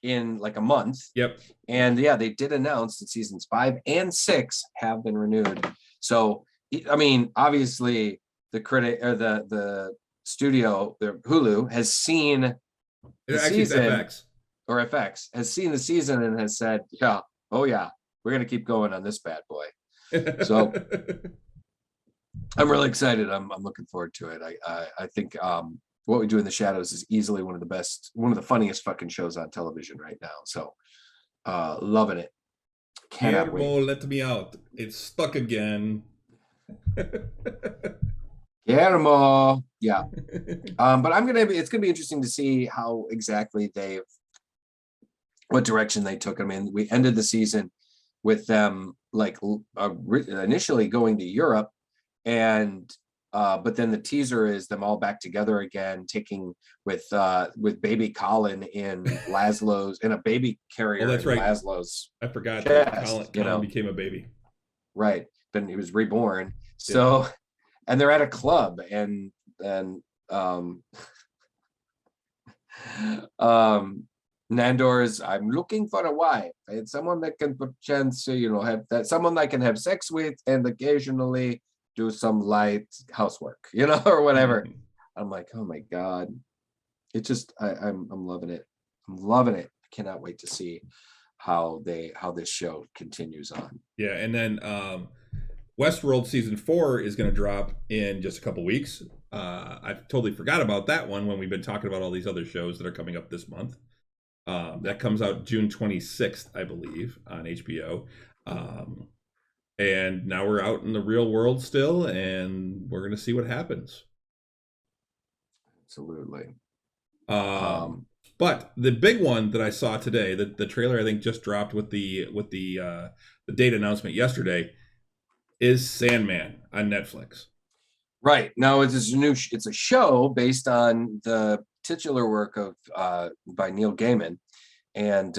like a month. Yep. And they did announce that seasons 5 and 6 have been renewed. So I mean, obviously the the studio, the Hulu has seen the season, FX has seen the season and has said, we're gonna keep going on this bad boy. So I'm really excited. I'm looking forward to it. I think What We Do in the Shadows is easily one of the funniest fucking shows on television right now. So loving it. Cannot Guillermo, wait. let me out. It's stuck again. Guillermo. Yeah. But it's gonna be interesting to see how exactly what direction they took. I mean, we ended the season with them like initially going to Europe, and but then the teaser is them all back together again, taking with baby Colin in Laszlo's in a baby carrier. Oh, that's in right. Laszlo's I forgot chest, that Colin became a baby. Right. Then he was reborn. So, and they're at a club, and Nandor's, I'm looking for a wife. It's someone that can perchance, have that, someone I can have sex with and occasionally do some light housework, or whatever. I'm like, oh my God. It just, I'm loving it. I'm loving it. I cannot wait to see how this show continues on. Yeah. And then Westworld season 4 is going to drop in just a couple weeks. I totally forgot about that one when we've been talking about all these other shows that are coming up this month. That comes out June 26th, I believe, on HBO. And now we're out in the real world still, and we're going to see what happens. Absolutely. But the big one that I saw today, the trailer I think just dropped with the date announcement yesterday, is Sandman on Netflix. Right. Now it's a show based on the titular work of by Neil Gaiman, and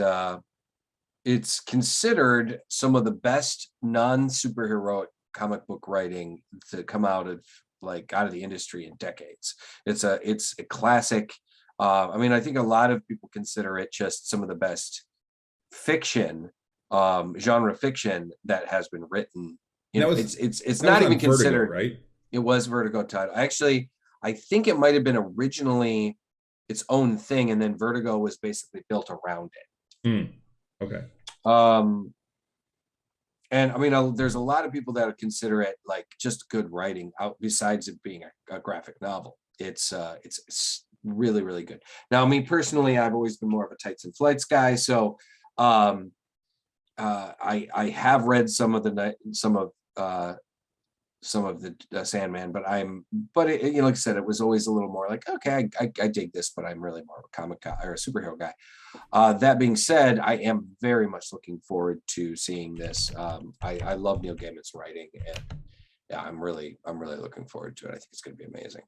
it's considered some of the best non-superheroic comic book writing to come out of the industry in decades. It's a classic. I mean, I think a lot of people consider it just some of the best fiction, genre fiction that has been written. It's not even considered, Vertigo, right? It was Vertigo title. Actually, I think it might have been originally its own thing, and then Vertigo was basically built around it. Okay. And I mean, there's a lot of people that would consider it like just good writing, besides it being a graphic novel. It's really, really good. Now, me personally, I've always been more of a Tights and Flights guy, so I have read some of the Sandman, but like I said, it was always a little more like, okay, I dig this, but I'm really more of a comic guy or a superhero guy. That being said, I am very much looking forward to seeing this. I love Neil Gaiman's writing, and yeah, I'm really looking forward to it. I think it's going to be amazing.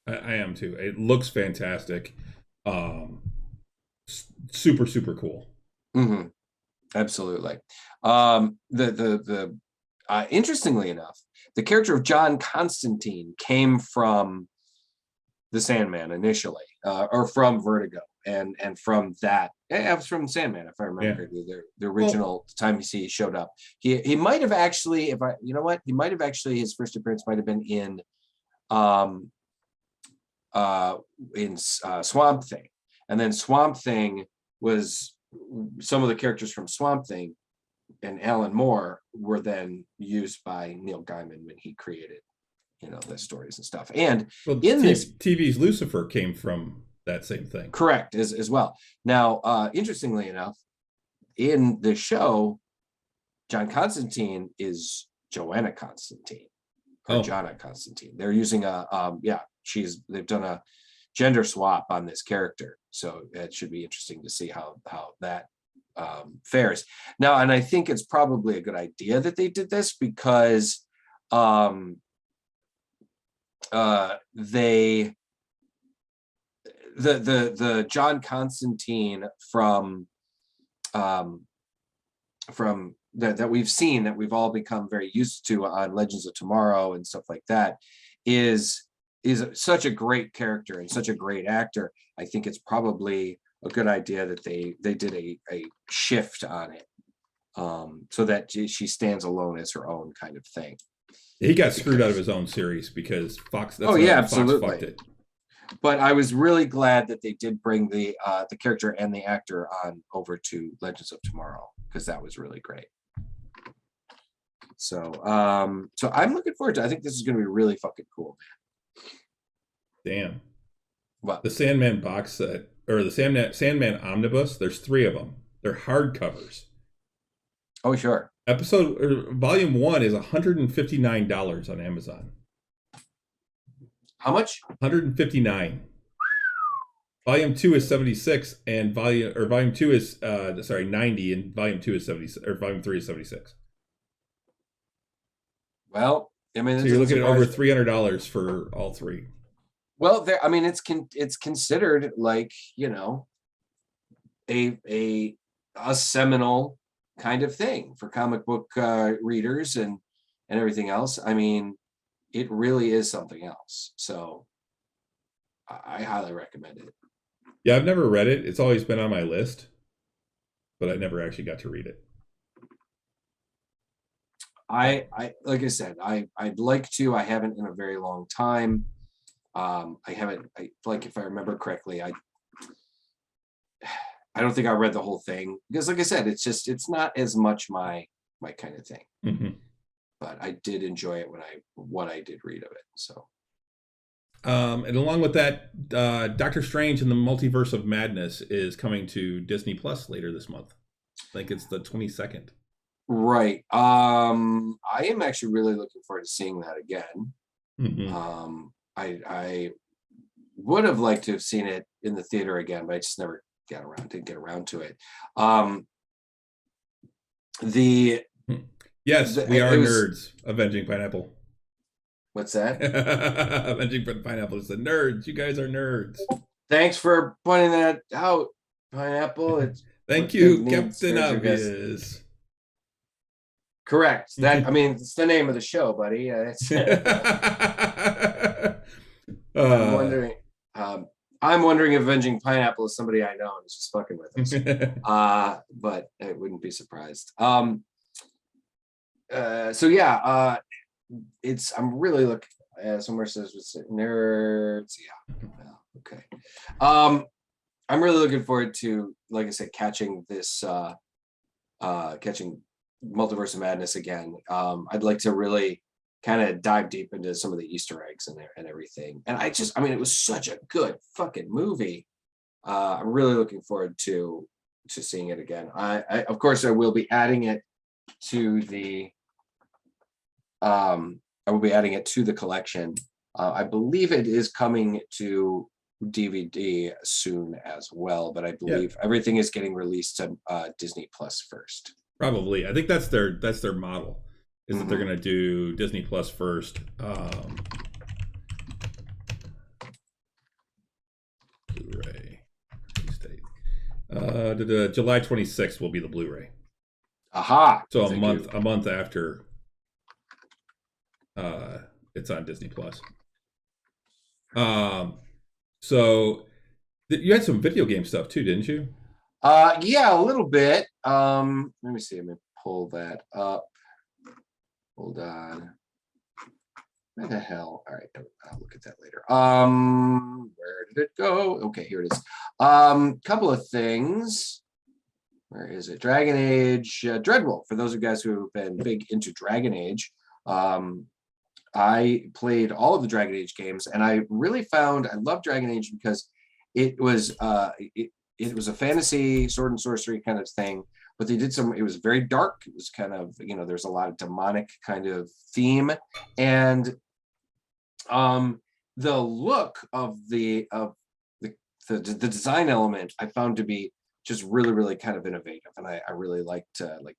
I am too. It looks fantastic. Super, super cool. Mm-hmm. Absolutely. Interestingly enough, the character of John Constantine came from the Sandman initially, or from Vertigo, and from that, it was from Sandman, if I remember correctly. The original time he showed up, he might have actually, his first appearance might have been in Swamp Thing, and then Swamp Thing was some of the characters from Swamp Thing and Alan Moore were then used by Neil Gaiman when he created, the stories and stuff. And TV's Lucifer came from that same thing. Correct, as well. Now, interestingly enough, in the show, John Constantine is Joanna Constantine, or Jonna Constantine. They're using they've done a gender swap on this character, so it should be interesting to see how that fares now. And I think it's probably a good idea that they did this, because the John Constantine from that we've seen, that we've all become very used to on Legends of Tomorrow and stuff like that, is such a great character and such a great actor. I think it's probably a good idea that they did a shift on it, so that she stands alone as her own kind of thing. He got screwed out of his own series because Fox. Absolutely. Fox fucked it. But I was really glad that they did bring the character and the actor on over to Legends of Tomorrow, because that was really great. So so I'm looking forward to. I think this is going to be really fucking cool, man. Damn. What? The Sandman box set, or the Sandman omnibus, there's 3 of them. They're hardcovers. Oh, sure. Volume 1 is $159 on Amazon. How much? $159. Volume 2 is 76, and volume 2 is 90, and volume 2 is 76, or volume 3 is 76. Well, I mean, so you're looking at over $300 for all 3. Well, I mean, it's considered like, you know, a seminal kind of thing for comic book readers and everything else. I mean, it really is something else. So I highly recommend it. Yeah, I've never read it. It's always been on my list, but I never actually got to read it. I like I said, I'd like to. I haven't in a very long time. I haven't. Like, if I remember correctly, I don't think I read the whole thing because, like I said, it's not as much my kind of thing. Mm-hmm. But I did enjoy it what I did read of it. So. And along with that, Doctor Strange and the Multiverse of Madness is coming to Disney Plus later this month. I think it's the 22nd. Right. I am actually really looking forward to seeing that again. Mm-hmm. I would have liked to have seen it in the theater again, but I just never didn't get around to it. Yes, we are nerds. Avenging Pineapple. What's that? Avenging Pineapple is the nerds. You guys are nerds. Thanks for pointing that out, Pineapple. Thank you, Captain Obvious. Correct. That, I mean, it's the name of the show, buddy. I'm wondering if Avenging Pineapple is somebody I know and is just fucking with us. But I wouldn't be surprised. So yeah, I'm really looking. Somewhere says it's nerds. Yeah. Well, okay. I'm really looking forward to, like I said, catching Multiverse of Madness again. I'd like to really kind of dive deep into some of the Easter eggs in there and everything. And I mean, it was such a good fucking movie. I'm really looking forward to seeing it again. I of course I will be adding it to the collection. I believe it is coming to DVD soon as well, but I believe everything is getting released to Disney Plus first. Probably. I think that's their model, is that they're going to do Disney Plus first. Blu-ray. July 26th will be the Blu-ray. Aha! So a month after it's on Disney Plus. So you had some video game stuff too, didn't you? Yeah, a little bit. Let me see. Let me pull that up. Hold on. Where the hell? All right, I'll look at that later. Where did it go? Okay, here it is. Couple of things. Where is it? Dragon Age Dreadwolf. For those of you guys who have been big into Dragon Age, I played all of the Dragon Age games, and I really found I love Dragon Age because it was it was a fantasy sword and sorcery kind of thing, but they did it was very dark. It was kind of, you know, there's a lot of demonic kind of theme, and the look of the design element I found to be just really kind of innovative, and I really liked the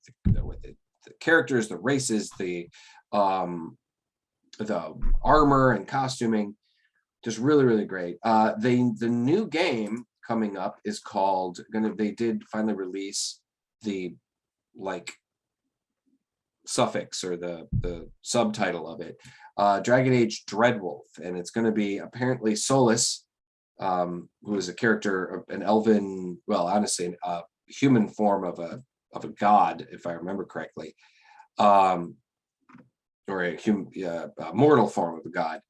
characters, the races, the armor and costuming, just really great. The new game coming up is called, they did finally release the suffix or the subtitle of it, Dragon Age Dreadwolf, and it's going to be apparently Solus, who is a character, an elven, well, honestly, a human form of a god, if I remember correctly, or a mortal form of a god,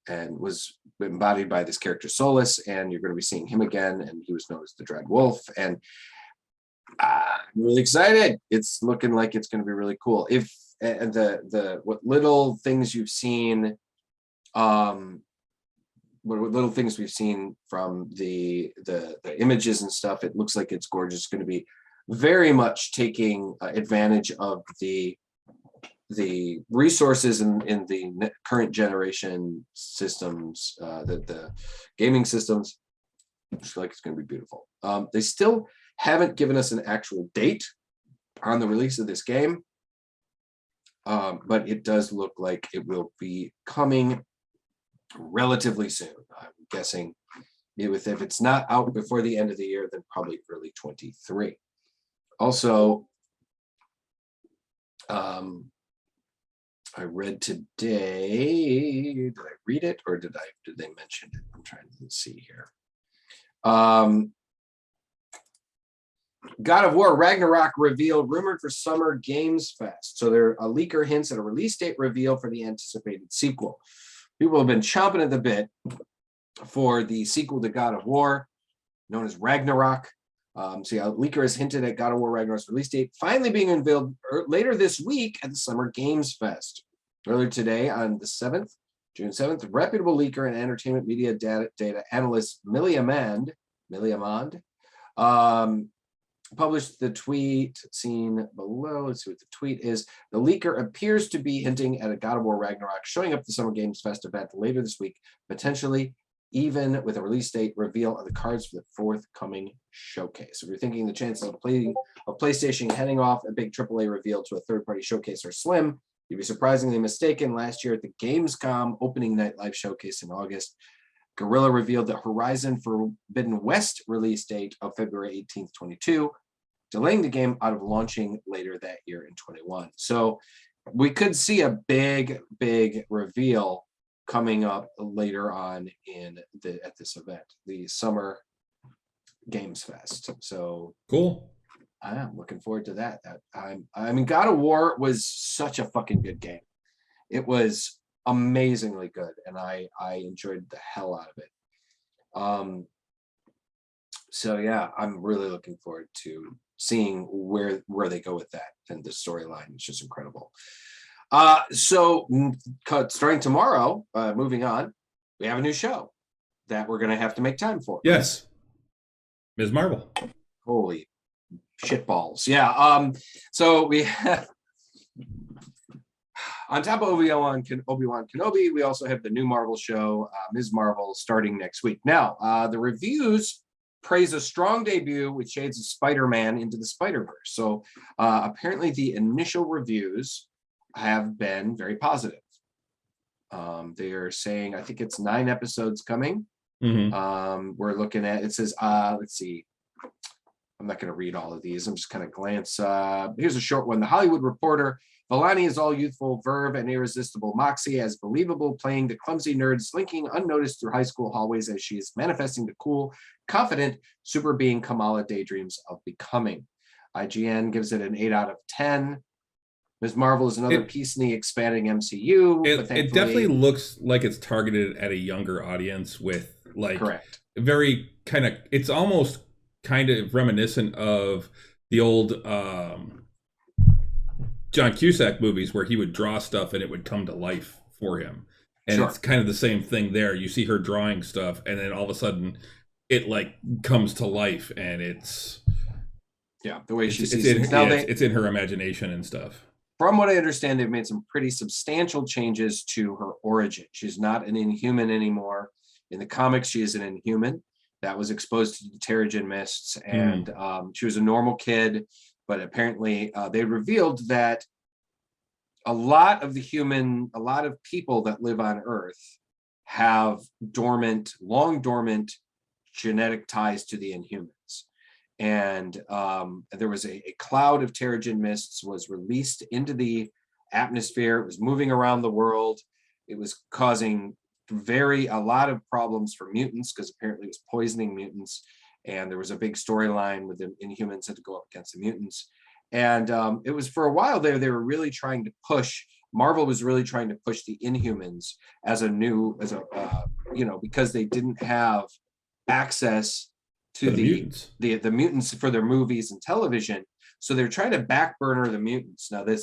and was embodied by this character Solus, and you're going to be seeing him again, and he was known as the Dread Wolf. And I'm really excited. It's looking like it's going to be really cool. If the what little things you've seen, what little things we've seen from the images and stuff, it looks like it's gorgeous. It's going to be very much taking advantage of the resources in the current generation systems, the gaming systems. Looks like it's going to be beautiful. They still haven't given us an actual date on the release of this game, but it does look like it will be coming relatively soon. I'm guessing if it's not out before the end of the year, then probably early 23. Also, I read today, did I read it or did they mention it? I'm trying to see here. God of War Ragnarok reveal rumored for Summer Games Fest. So a leaker hints at a release date reveal for the anticipated sequel. People have been chomping at the bit for the sequel to God of War, known as Ragnarok. So yeah, leaker has hinted at God of War Ragnarok's release date finally being unveiled later this week at the Summer Games Fest. Earlier today, on the 7th, June 7th, reputable leaker and entertainment media data analyst Millie Amand published the tweet seen below. Let's see what the tweet is. The leaker appears to be hinting at a God of War Ragnarok showing up at the Summer Games Fest event later this week, potentially even with a release date reveal on the cards for the forthcoming showcase. If you're thinking the chances of PlayStation heading off a big AAA reveal to a third-party showcase are slim, you'd be surprisingly mistaken. Last year at the Gamescom opening night live showcase in August, Guerrilla revealed the Horizon Forbidden West release date of February 18th, 22, delaying the game out of launching later that year in 21. So we could see a big reveal coming up later on at this event, the Summer Games Fest. So cool. I am looking forward to that. I mean, God of War was such a fucking good game. It was amazingly good, and I enjoyed the hell out of it. So yeah, I'm really looking forward to seeing where they go with that, and the storyline is just incredible. So starting tomorrow, moving on, we have a new show that we're gonna have to make time for. Yes, Ms. Marvel. Holy shitballs! Yeah. So we have, on top of Obi-Wan Kenobi, we also have the new Marvel show, Ms. Marvel, starting next week. Now, the reviews praise a strong debut with shades of Spider-Man into the Spider-Verse. So apparently the initial reviews have been very positive. They are saying, I think it's 9 episodes coming. Mm-hmm. We're looking at, it says, let's see. I'm not going to read all of these. I'm just kind of glance. Here's a short one. The Hollywood Reporter. Vellani is all youthful verve and irresistible moxie, as believable, playing the clumsy nerd slinking unnoticed through high school hallways as she is manifesting the cool, confident super being Kamala daydreams of becoming. IGN gives it an 8 out of 10. Ms. Marvel is another piece in the expanding MCU. It definitely looks like it's targeted at a younger audience with like correct. Very kind of, it's almost kind of reminiscent of the old John Cusack movies where he would draw stuff and it would come to life for him. And It's kind of the same thing there. You see her drawing stuff and then all of a sudden it like comes to life, and it's the way she sees it. It's in her imagination and stuff. From what I understand, they've made some pretty substantial changes to her origin. She's not an Inhuman anymore. In the comics, she is an Inhuman that was exposed to the Terrigen mists, and she was a normal kid. But apparently, they revealed that a lot of people that live on Earth have long dormant genetic ties to the Inhumans. And there was a cloud of Terrigen mists was released into the atmosphere. It was moving around the world. It was causing a lot of problems for mutants, because apparently it was poisoning mutants. And there was a big storyline with the Inhumans had to go up against the mutants. And it was for a while there, they were really trying to push, Marvel was really trying to push the Inhumans because they didn't have access to the mutants. The mutants for their movies and television. So they're trying to back burner the mutants. Now that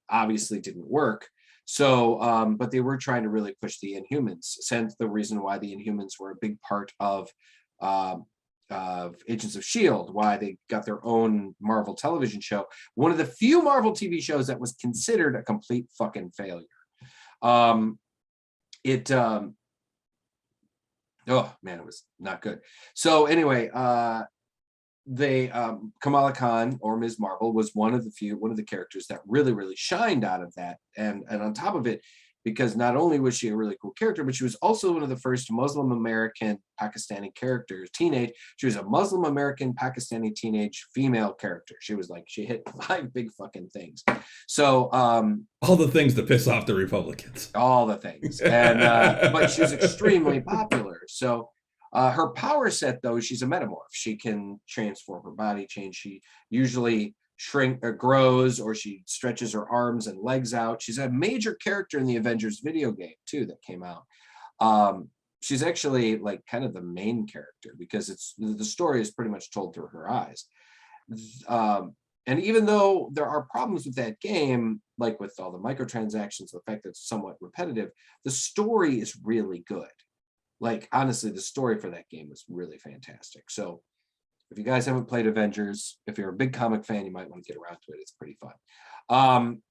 obviously didn't work. So, but they were trying to really push the Inhumans. Since the reason why the Inhumans were a big part of Agents of S.H.I.E.L.D., why they got their own Marvel television show. One of the few Marvel TV shows that was considered a complete fucking failure. Oh man, it was not good. So anyway, they Kamala Khan, or Ms. Marvel, was one of the characters that really shined out of that. And on top of it, because not only was she a really cool character, but she was also one of the first Muslim American Pakistani characters, she was a Muslim American Pakistani teenage female character. She was like, she hit 5 big fucking things. So all the things that piss off the Republicans. All the things. And but she was extremely popular. So her power set, though, she's a metamorph. She can transform her body, change. She usually grows, or she stretches her arms and legs out. She's a major character in the Avengers video game too that came out. She's actually like kind of the main character, because the story is pretty much told through her eyes. And even though there are problems with that game, like with all the microtransactions, the fact that it's somewhat repetitive, the story is really good. Like, honestly, the story for that game was really fantastic. So if you guys haven't played Avengers, if you're a big comic fan, you might want to get around to it. It's pretty fun.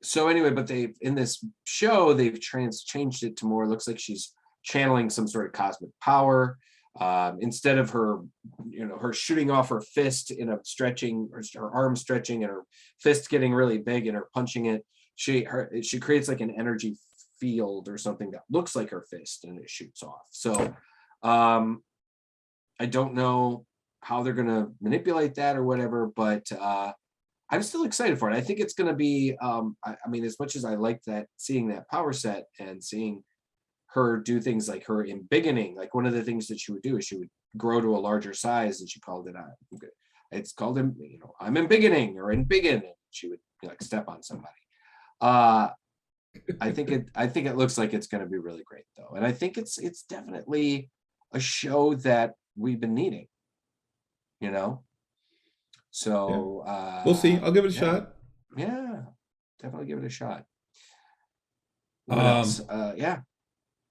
So anyway, but in this show, they've changed it to more, looks like she's channeling some sort of cosmic power. Instead of her, her shooting off her fist in a stretching, or her arm stretching and her fist getting really big and her punching it, she creates like an energy field or something that looks like her fist, and it shoots off. So I don't know how they're going to manipulate that or whatever, but I'm still excited for it. I think it's going to be, I mean, as much as I like that, seeing that power set and seeing her do things like her embiggening, like one of the things that she would do is she would grow to a larger size, and she called it, it's called, I'm embiggening or embiggen, and she would like step on somebody. I think it looks like it's going to be really great though. And I think it's definitely a show that we've been needing, so yeah. We'll see. I'll give it a shot. Yeah, definitely give it a shot. What else? Yeah.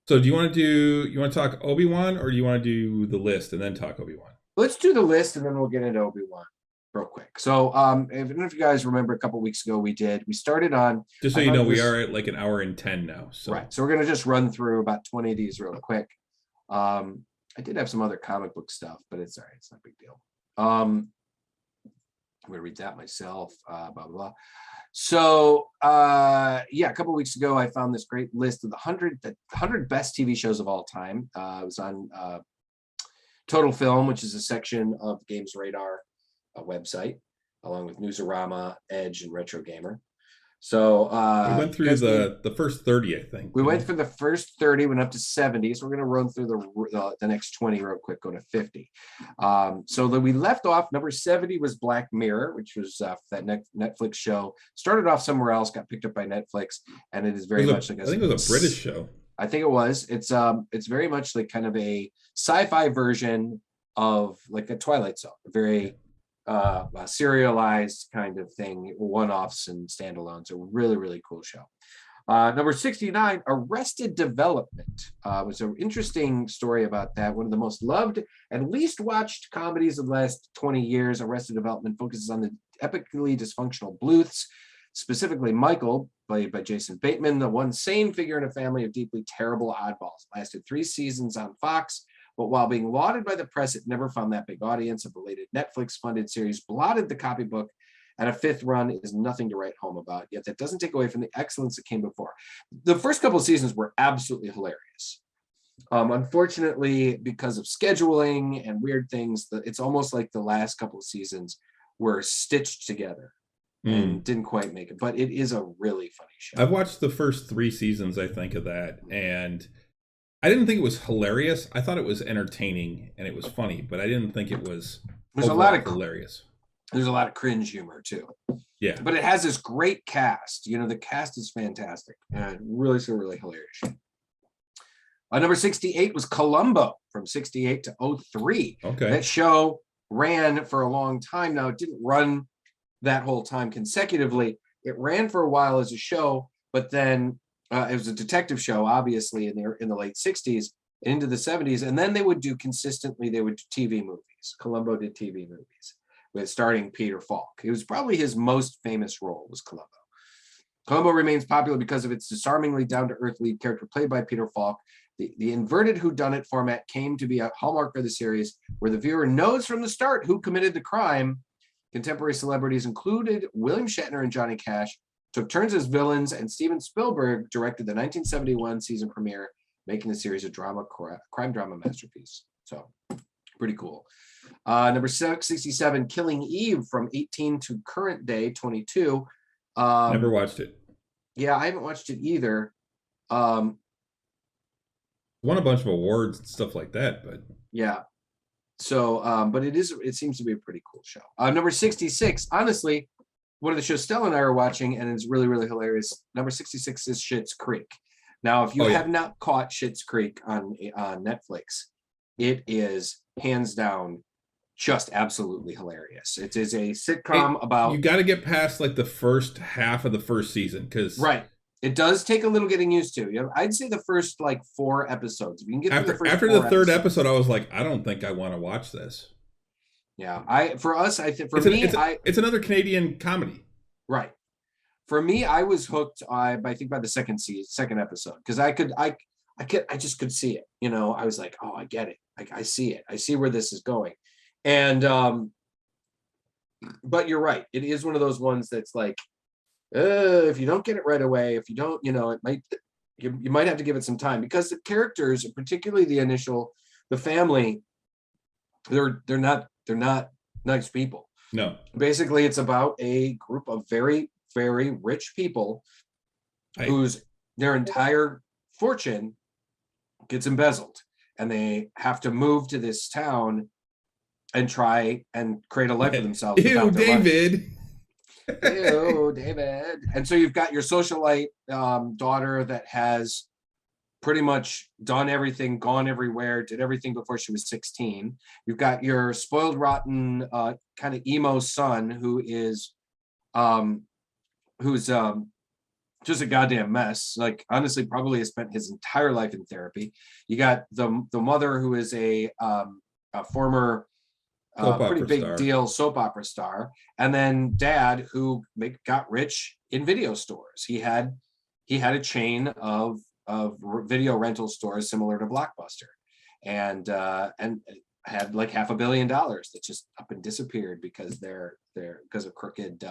So do you want to talk Obi-Wan, or do you want to do the list and then talk Obi-Wan? Let's do the list and then we'll get into Obi-Wan real quick. So if you guys remember, a couple weeks ago we started on, just so you know, we are at like an hour and 10 now. So right. So we're gonna just run through about 20 of these real quick. I did have some other comic book stuff, but it's all right, it's not a big deal. I'm gonna read that myself, blah blah blah. So a couple of weeks ago I found this great list of the 100 best TV shows of all time. It was on Total Film, which is a section of Games Radar website, along with Newsarama, Edge, and Retro Gamer. So we went through the first 30, I think. We went for the first 30, went up to 70. So we're going to run through the next 20 real quick, go to 50. So we left off, number 70 was Black Mirror, which was that Netflix show. Started off somewhere else, got picked up by Netflix, and it is very much like I think it was a British show. I think it was. It's very much like kind of a sci-fi version of like a Twilight Zone, a very serialized kind of thing, one-offs and standalones. A really, really cool show. Number 69, Arrested Development, was an interesting story about that. One of the most loved and least watched comedies of the last 20 years. Arrested Development focuses on the epically dysfunctional Bluths, specifically Michael, played by Jason Bateman, the one sane figure in a family of deeply terrible oddballs. Lasted 3 seasons on Fox, but while being lauded by the press, it never found that big audience. A related Netflix-funded series blotted the copybook, and a 5th run is nothing to write home about. Yet that doesn't take away from the excellence that came before. The first couple of seasons were absolutely hilarious. Unfortunately, because of scheduling and weird things, it's almost like the last couple of seasons were stitched together and didn't quite make it. But it is a really funny show. I've watched the first 3 seasons, I think, of that, and I didn't think it was hilarious. I thought it was entertaining and it was funny, but I didn't think it was hilarious. There's a lot of cringe humor too. Yeah. But it has this great cast. The cast is fantastic and really hilarious. Number 68 was Columbo from 68 to 03. Okay. That show ran for a long time. Now, it didn't run that whole time consecutively. It ran for a while as a show, but then it was a detective show, obviously, in the late 60s and into the 70s. And then they would do TV movies. Columbo did TV movies with starring Peter Falk. It was probably his most famous role was Columbo. Columbo remains popular because of its disarmingly down-to-earth lead character played by Peter Falk. The inverted whodunit format came to be a hallmark for the series, where the viewer knows from the start who committed the crime. Contemporary celebrities included William Shatner and Johnny Cash took turns as villains, and Steven Spielberg directed the 1971 season premiere, making the series a crime drama masterpiece. So, pretty cool. Number 67, Killing Eve from 18 to current day, 22. Never watched it. Yeah, I haven't watched it either. Won a bunch of awards and stuff like that, but yeah. So, but it seems to be a pretty cool show. Number 66, honestly, one of the shows Stella and I are watching, and it's really, really hilarious. Number 66 is Schitt's Creek. Now, if you have not caught Schitt's Creek on Netflix, it is hands down just absolutely hilarious. It is a sitcom about. You got to get past like the first half of the first season, because right. It does take a little getting used to. I'd say the first like 4 episodes. If you can get after the third episode, I was like, I don't think I want to watch this. Yeah, it's another Canadian comedy. Right. For me, I was hooked. I think by the second episode, because I just could see it. I was like, oh, I get it. I see it. I see where this is going. And but you're right. It is one of those ones that's like, if you don't get it right away, if you don't, it might, you might have to give it some time, because the characters, particularly the family, they're not nice people. No. Basically, it's about a group of very, very rich people whose their entire fortune gets embezzled, and they have to move to this town and try and create a life for themselves. Ew, David. Ew, David. And so you've got your socialite daughter that has pretty much done everything, gone everywhere, did everything before she was 16. You've got your spoiled, rotten, kind of emo son who's just a goddamn mess. Like, honestly, probably has spent his entire life in therapy. You got the mother, who is a former pretty big deal soap opera star, and then dad, who got rich in video stores. He had a chain of video rental stores similar to Blockbuster, and had like $500 million that just up and disappeared because because of crooked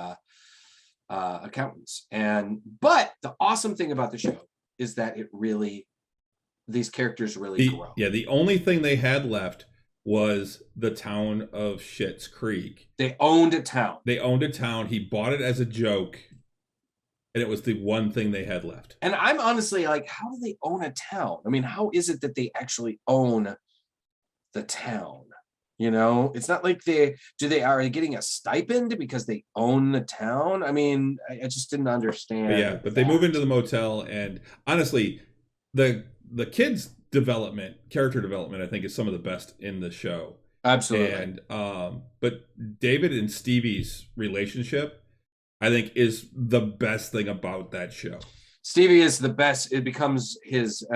accountants. But the awesome thing about the show is that these characters really grow. Yeah, the only thing they had left was the town of Schitt's Creek. They owned a town. He bought it as a joke, and it was the one thing they had left. And I'm honestly like, how do they own a town? I mean, how is it that they actually own the town? It's not like are they getting a stipend because they own the town? I mean, I just didn't understand. But they move into the motel, and honestly, the kids' character development, I think, is some of the best in the show. Absolutely. And but David and Stevie's relationship, I think, is the best thing about that show. Stevie is the best. It becomes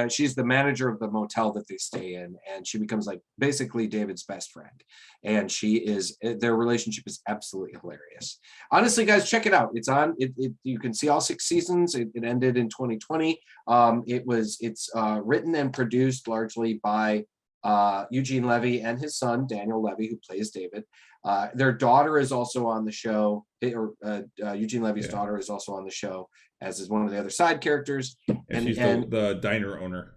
she's the manager of the motel that they stay in, and she becomes like basically David's best friend. And their relationship is absolutely hilarious. Honestly, guys, check it out. It's on. You can see all 6 seasons. It ended in 2020. It's written and produced largely by Eugene Levy and his son Daniel Levy, who plays David. Their daughter is also on the show. Eugene Levy's daughter is also on the show, as is one of the other side characters. And she's the diner owner.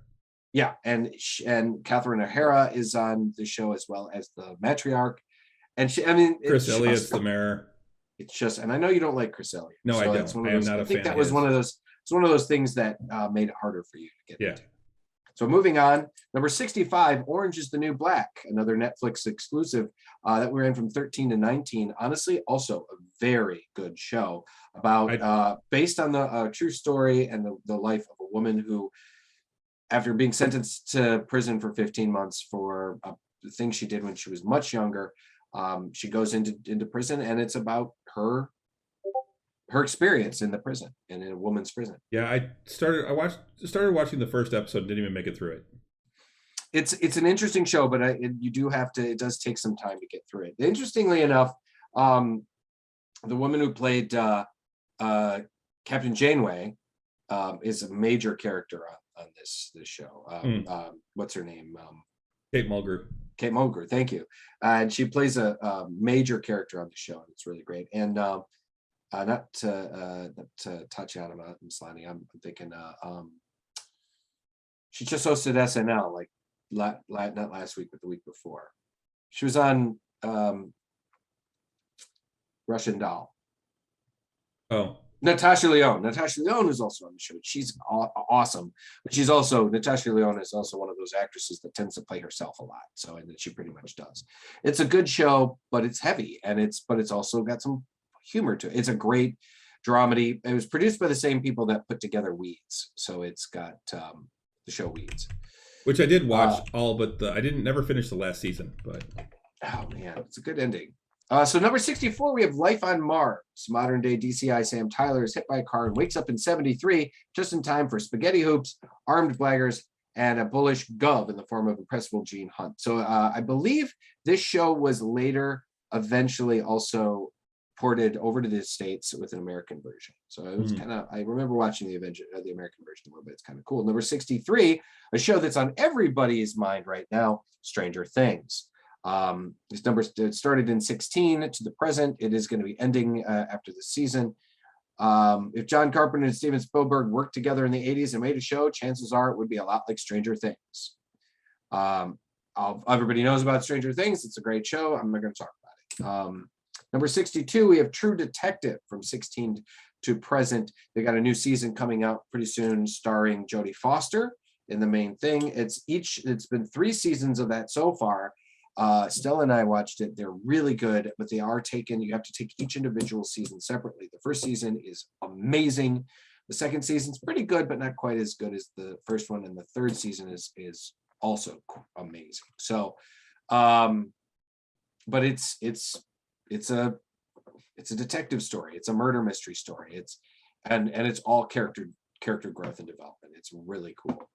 Yeah, and Catherine O'Hara is on the show, as well as the matriarch. And Chris Elliott's the mayor. It's just, and I know you don't like Chris Elliott. No, I don't. I am not a fan. I think that was one of those. It's one of those things that made it harder for you to get into. So moving on, number 65, Orange is the New Black, another Netflix exclusive that we're in from 13 to 19. Honestly, also a very good show about based on the true story and the life of a woman who after being sentenced to prison for 15 months for the thing she did when she was much younger. She goes into prison, and it's about her experience in the prison and in a woman's prison. Yeah, I started watching the first episode, didn't even make it through it. It's an interesting show, but it does take some time to get through it. Interestingly enough, the woman who played Captain Janeway is a major character on this show. What's her name? Kate Mulgrew. Kate Mulgrew, thank you. And she plays a major character on the show, and it's really great. And not to Tatiana Maslany, I'm thinking she just hosted SNL like not last week, but the week before. She was on Russian Doll. Oh, Natasha Lyonne. Natasha Lyonne is also on the show. She's awesome, but Natasha Lyonne is also one of those actresses that tends to play herself a lot. So, and she pretty much does. It's a good show, but it's heavy, and it's also got some humor to it. It's a great dramedy. It was produced by the same people that put together Weeds, so it's got the show Weeds, which I did watch but I never finish the last season. But oh man, it's a good ending. So number 64, we have Life on Mars. Modern day DCI Sam Tyler is hit by a car and wakes up in 73, just in time for spaghetti hoops, armed blaggers, and a bullish gov in the form of impressible Gene Hunt. So I believe this show was later eventually also ported over to the States with an American version. So it was I remember watching the American version a little bit. It's kind of cool. Number 63, a show that's on everybody's mind right now, Stranger Things. This number started in 16 to the present. It is going to be ending after the season. If John Carpenter and Steven Spielberg worked together in the 80s and made a show, chances are it would be a lot like Stranger Things. Everybody knows about Stranger Things. It's a great show. I'm not going to talk about it. Number 62, we have True Detective from 16 to present. They got a new season coming out pretty soon, starring Jodie Foster in the main thing. It's been 3 seasons of that so far. Stella and I watched it. They're really good, but you have to take each individual season separately. The first season is amazing. The second season's pretty good, but not quite as good as the first one. And the third season is also amazing. So, but it's a detective story. It's a murder mystery story. It's all character growth and development. It's really cool.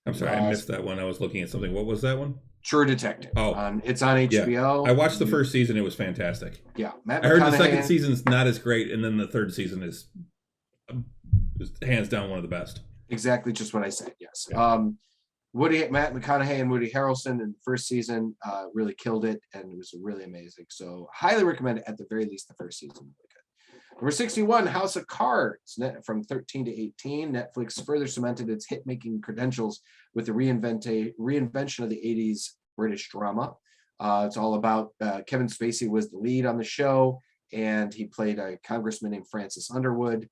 I'm sorry, I missed that one. I was looking at something. What was that one? True Detective. Oh, it's on HBO. Yeah. I watched the first season. It was fantastic. Yeah, I heard the second season's not as great, and then the third season is hands down one of the best. Exactly, just what I said. Yes. Yeah. Matt McConaughey and Woody Harrelson in the first season really killed it, and it was really amazing. So highly recommend it, at the very least the first season. Really good. Number 61, House of Cards. From 13 to 18, Netflix further cemented its hit-making credentials with the reinvention of the 80s British drama. It's all about Kevin Spacey was the lead on the show, and he played a congressman named Francis Underwood.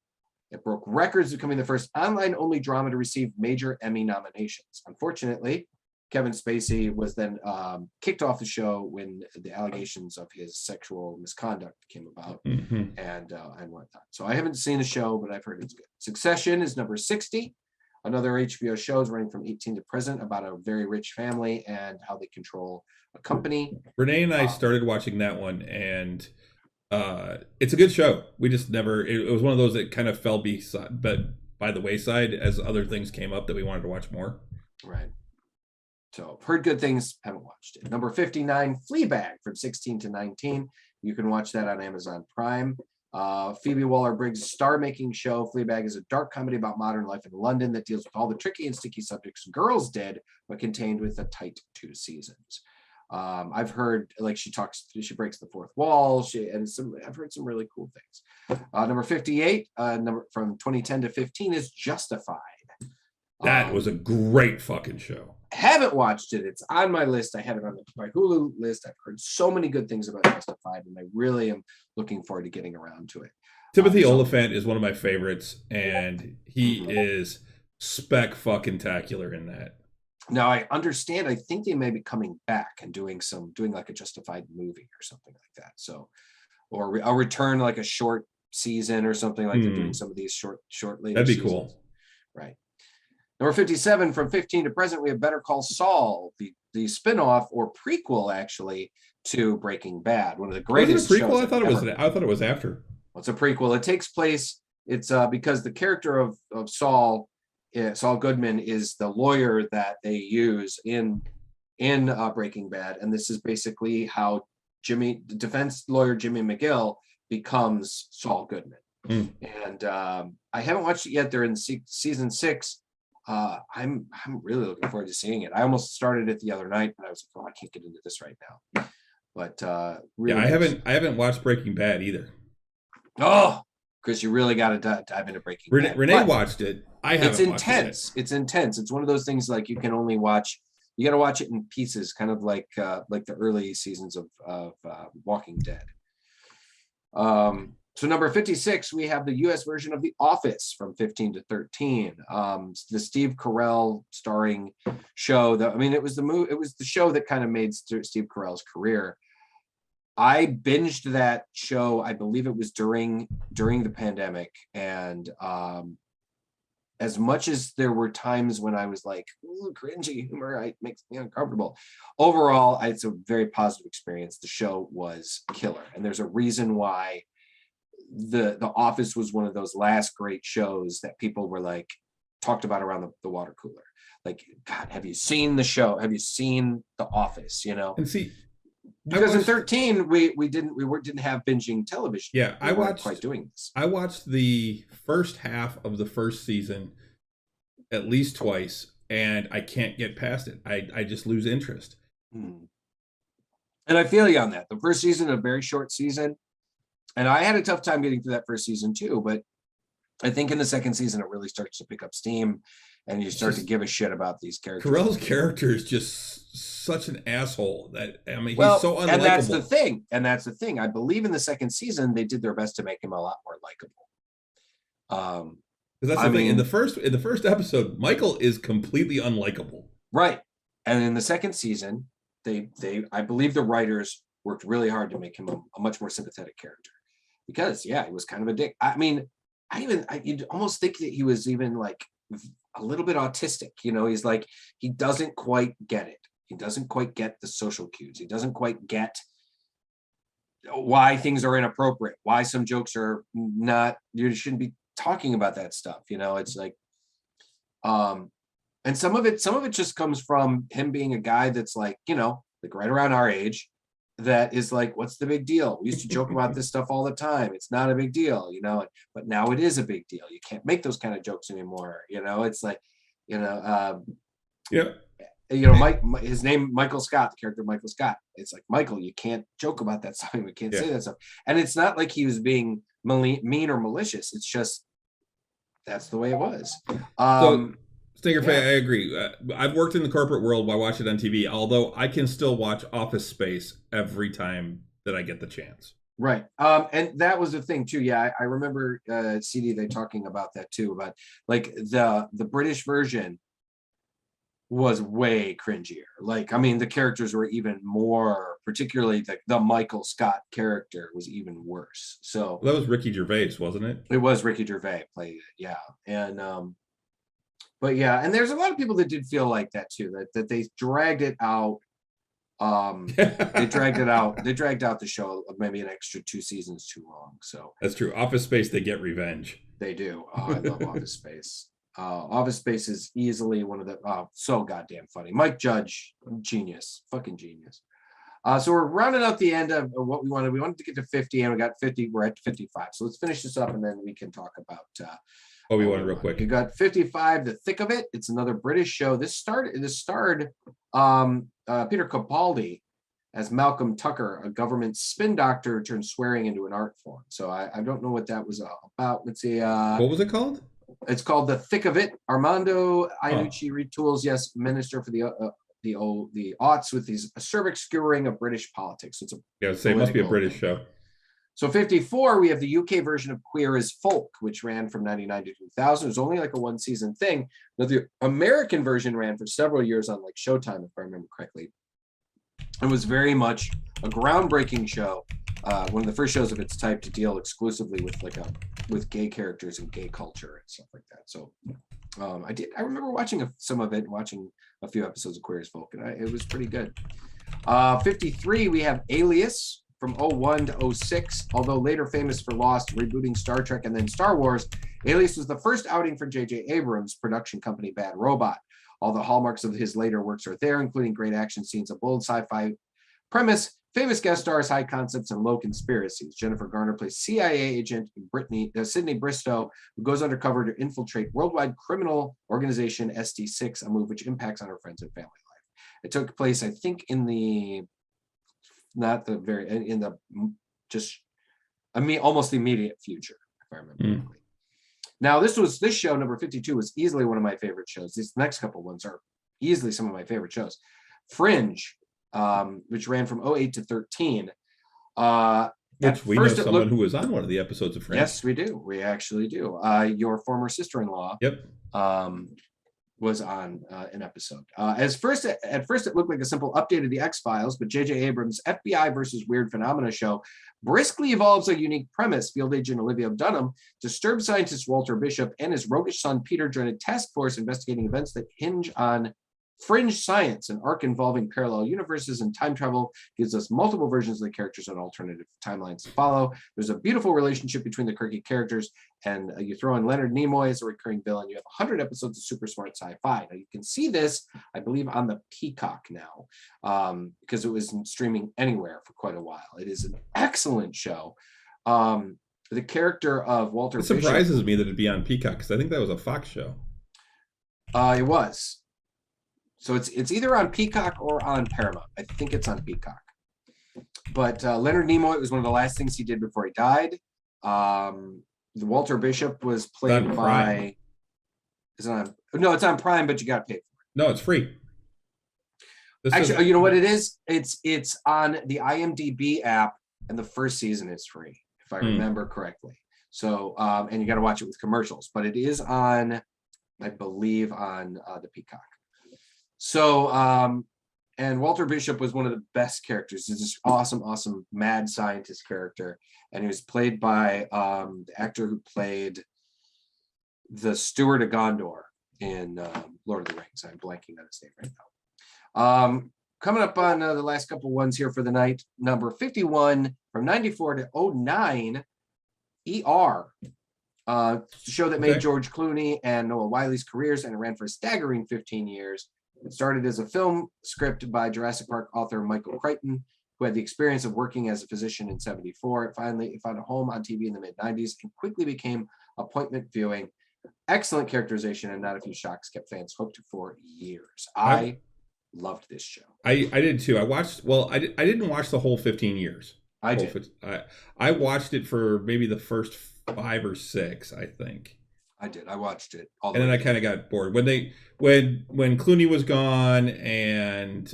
It broke records, becoming the first online-only drama to receive major Emmy nominations. Unfortunately, Kevin Spacey was then kicked off the show when the allegations of his sexual misconduct came about and whatnot. So I haven't seen the show, but I've heard it's good. Succession is number 60. Another HBO show is running from 18 to present about a very rich family and how they control a company. Renee and I started watching that one, and it's a good show. We just never. It was one of those that kind of fell by the wayside as other things came up that we wanted to watch more. Right. So heard good things, haven't watched it. Number 59, Fleabag from 16 to 19. You can watch that on Amazon Prime. Phoebe Waller-Briggs' star-making show, Fleabag, is a dark comedy about modern life in London that deals with all the tricky and sticky subjects Girls did, but contained with a tight 2 seasons. I've heard she breaks the fourth wall. I've heard some really cool things. Number 58, from 2010 to 15 is Justified. That was a great fucking show. Haven't watched it. It's on my list. I have it on my Hulu list. I've heard so many good things about Justified, and I really am looking forward to getting around to it. Timothy Olyphant is one of my favorites, and he is spec-fucking-tacular in that. Now I understand. I think they may be coming back and doing like a Justified movie or something like that. So, or a return like a short season or something like they're doing some of these short later. That'd be seasons. cool. Right. Number 57, from 15 to present, we have Better Call Saul, the spinoff or prequel, actually, to Breaking Bad. One of the greatest Was it a prequel? shows I thought it was after. Well, it's a prequel. It takes place. It's because the character of Saul Goodman is the lawyer that they use in Breaking Bad, and this is basically how the defense lawyer Jimmy McGill becomes Saul Goodman. And I haven't watched it yet. They're in season 6. I'm really looking forward to seeing it. I almost started it the other night, but I was like, oh, I can't get into this right now. But really, yeah, I haven't watched Breaking Bad either. Oh, Chris, you really got to dive into Breaking Bad. Renee watched it. I haven't. It's intense. It's intense. It's one of those things like you can only watch. You got to watch it in pieces, kind of like the early seasons of Walking Dead. So number 56, we have the U.S. version of The Office from 15 to 13. The Steve Carell starring show. It was the show that kind of made Steve Carell's career. I binged that show. I believe it was during the pandemic, and as much as there were times when I was like, ooh, cringy humor, it makes me uncomfortable. Overall, it's a very positive experience. The show was killer, and there's a reason why the Office was one of those last great shows that people were like talked about around the water cooler. Like, God, have you seen the show? Have you seen The Office? And see. Because in 13 we didn't have binging television. Yeah, I wasn't quite doing this. I watched the first half of the first season at least twice, and I can't get past it. I just lose interest. And I feel you on that. The first season, a very short season, and I had a tough time getting through that first season too. But I think in the second season it really starts to pick up steam, and you start to give a shit about these characters. Carell's character is just such an asshole that he's so unlikable. And that's the thing. I believe in the second season they did their best to make him a lot more likable. Because that's the thing. In the first episode, Michael is completely unlikable. Right. And in the second season, I believe the writers worked really hard to make him a much more sympathetic character. Because he was kind of a dick. You'd almost think that he was even like a little bit autistic. He's like, he doesn't quite get it. He doesn't quite get the social cues. He doesn't quite get why things are inappropriate, why some jokes are not, you shouldn't be talking about that stuff. It's like, and some of it just comes from him being a guy that's like, like right around our age, that is like, what's the big deal? We used to joke about this stuff all the time. It's not a big deal, but now it is a big deal. You can't make those kind of jokes anymore. It's like, yeah. His name, Michael Scott, the character Michael Scott. It's like, Michael, you can't joke about that stuff. We can't say that stuff. And it's not like he was being mean or malicious. It's just, that's the way it was. Stinger Faye, I agree. I've worked in the corporate world while watching it on TV, although I can still watch Office Space every time that I get the chance. Right. And that was the thing too. Yeah, I remember CD, they talking about that too, about like the British version was way cringier. Like, the characters were even more, particularly the Michael Scott character was even worse. So that was Ricky Gervais, wasn't it? It was Ricky Gervais played it. Yeah. And but yeah, and there's a lot of people that did feel like that too, that they dragged it out. They dragged out the show maybe an extra 2 seasons too long. So that's true. Office Space, they get revenge. They do. I love Office Space. Office Space is easily one of the so goddamn funny. Mike Judge, genius, fucking genius. So we're rounding out the end of what we wanted. We wanted to get to 50, and we got 50. We're at 55. So let's finish this up, and then we can talk about Obi-Wan real quick. You got 55, The Thick of It. It's another British show. This starred Peter Capaldi as Malcolm Tucker, a government spin doctor turned swearing into an art form. So I don't know what that was about. Let's see. What was it called? It's called The Thick of It. Armando Iannucci retools, minister for the aughts with these acerbic skewering of British politics. It's it must be a British show. So 54, we have the UK version of Queer as Folk, which ran from 99 to 2000. It was only like a 1-season thing. But the American version ran for several years on like Showtime, if I remember correctly. It was very much a groundbreaking show. One of the first shows of its type to deal exclusively with with gay characters and gay culture and stuff like that. So I remember watching some of it and watching a few episodes of Queer as Folk, and it was pretty good. 53, we have Alias from 01 to 06. Although later famous for Lost, rebooting Star Trek, and then Star Wars, Alias was the first outing for J.J. Abrams' production company Bad Robot. All the hallmarks of his later works are there, including great action scenes, a bold sci-fi premise, famous guest stars, high concepts, and low conspiracies. Jennifer Garner plays CIA agent Sydney Bristow, who goes undercover to infiltrate worldwide criminal organization ST6, a move which impacts on her friends and family life. It took place, I think, almost the immediate future, if I remember correctly. Now, this show, number 52, was easily one of my favorite shows. These next couple ones are easily some of my favorite shows. Fringe, which ran from 08 to 13. Which we know someone who was on one of the episodes of Fringe. Yes, we do. We actually do. Your former sister-in-law. Yep. Was on an episode. At first, it looked like a simple update of the X-Files, but J.J. Abrams' FBI versus Weird Phenomena show briskly evolves a unique premise. Field agent Olivia Dunham, disturbed scientist Walter Bishop, and his roguish son Peter join a task force investigating events that hinge on fringe science. An arc involving parallel universes and time travel gives us multiple versions of the characters and alternative timelines to follow. There's a beautiful relationship between the quirky characters, and you throw in Leonard Nimoy as a recurring villain. You have 100 episodes of super smart sci-fi. Now you can see this, I believe, on the Peacock now, because it was streaming anywhere for quite a while. It is an excellent show. The character of Walter Bishop, surprises me that it'd be on Peacock, because I think that was a Fox show. It was. So it's either on Peacock or on Paramount. I think it's on Peacock. But Leonard Nimoy, it was one of the last things he did before he died. Walter Bishop was played by. Is it on? No, it's on Prime, but you got to pay for it. No, it's free. Actually, you know what it is? It's on the IMDb app, and the first season is free, if I remember correctly. So, and you got to watch it with commercials, but it is on, I believe, on the Peacock. So, and Walter Bishop was one of the best characters. He's this awesome mad scientist character. And he was played by the actor who played the Steward of Gondor in Lord of the Rings. I'm blanking on his name right now. Coming up on the last couple ones here for the night. Number 51 from 94 to 09, ER. The show that made George Clooney and Noah Wiley's careers, and it ran for a staggering 15 years. It started as a film script by Jurassic Park author Michael Crichton, who had the experience of working as a physician in 74. It finally found a home on TV in the mid-90s and quickly became appointment viewing. Excellent characterization and not a few shocks, kept fans hooked for years. I loved this show. I did too. I didn't watch the whole 15 years. I did. I watched it for maybe the first 5 or 6, I think. I did. I watched it and then I kind of got bored when Clooney was gone, and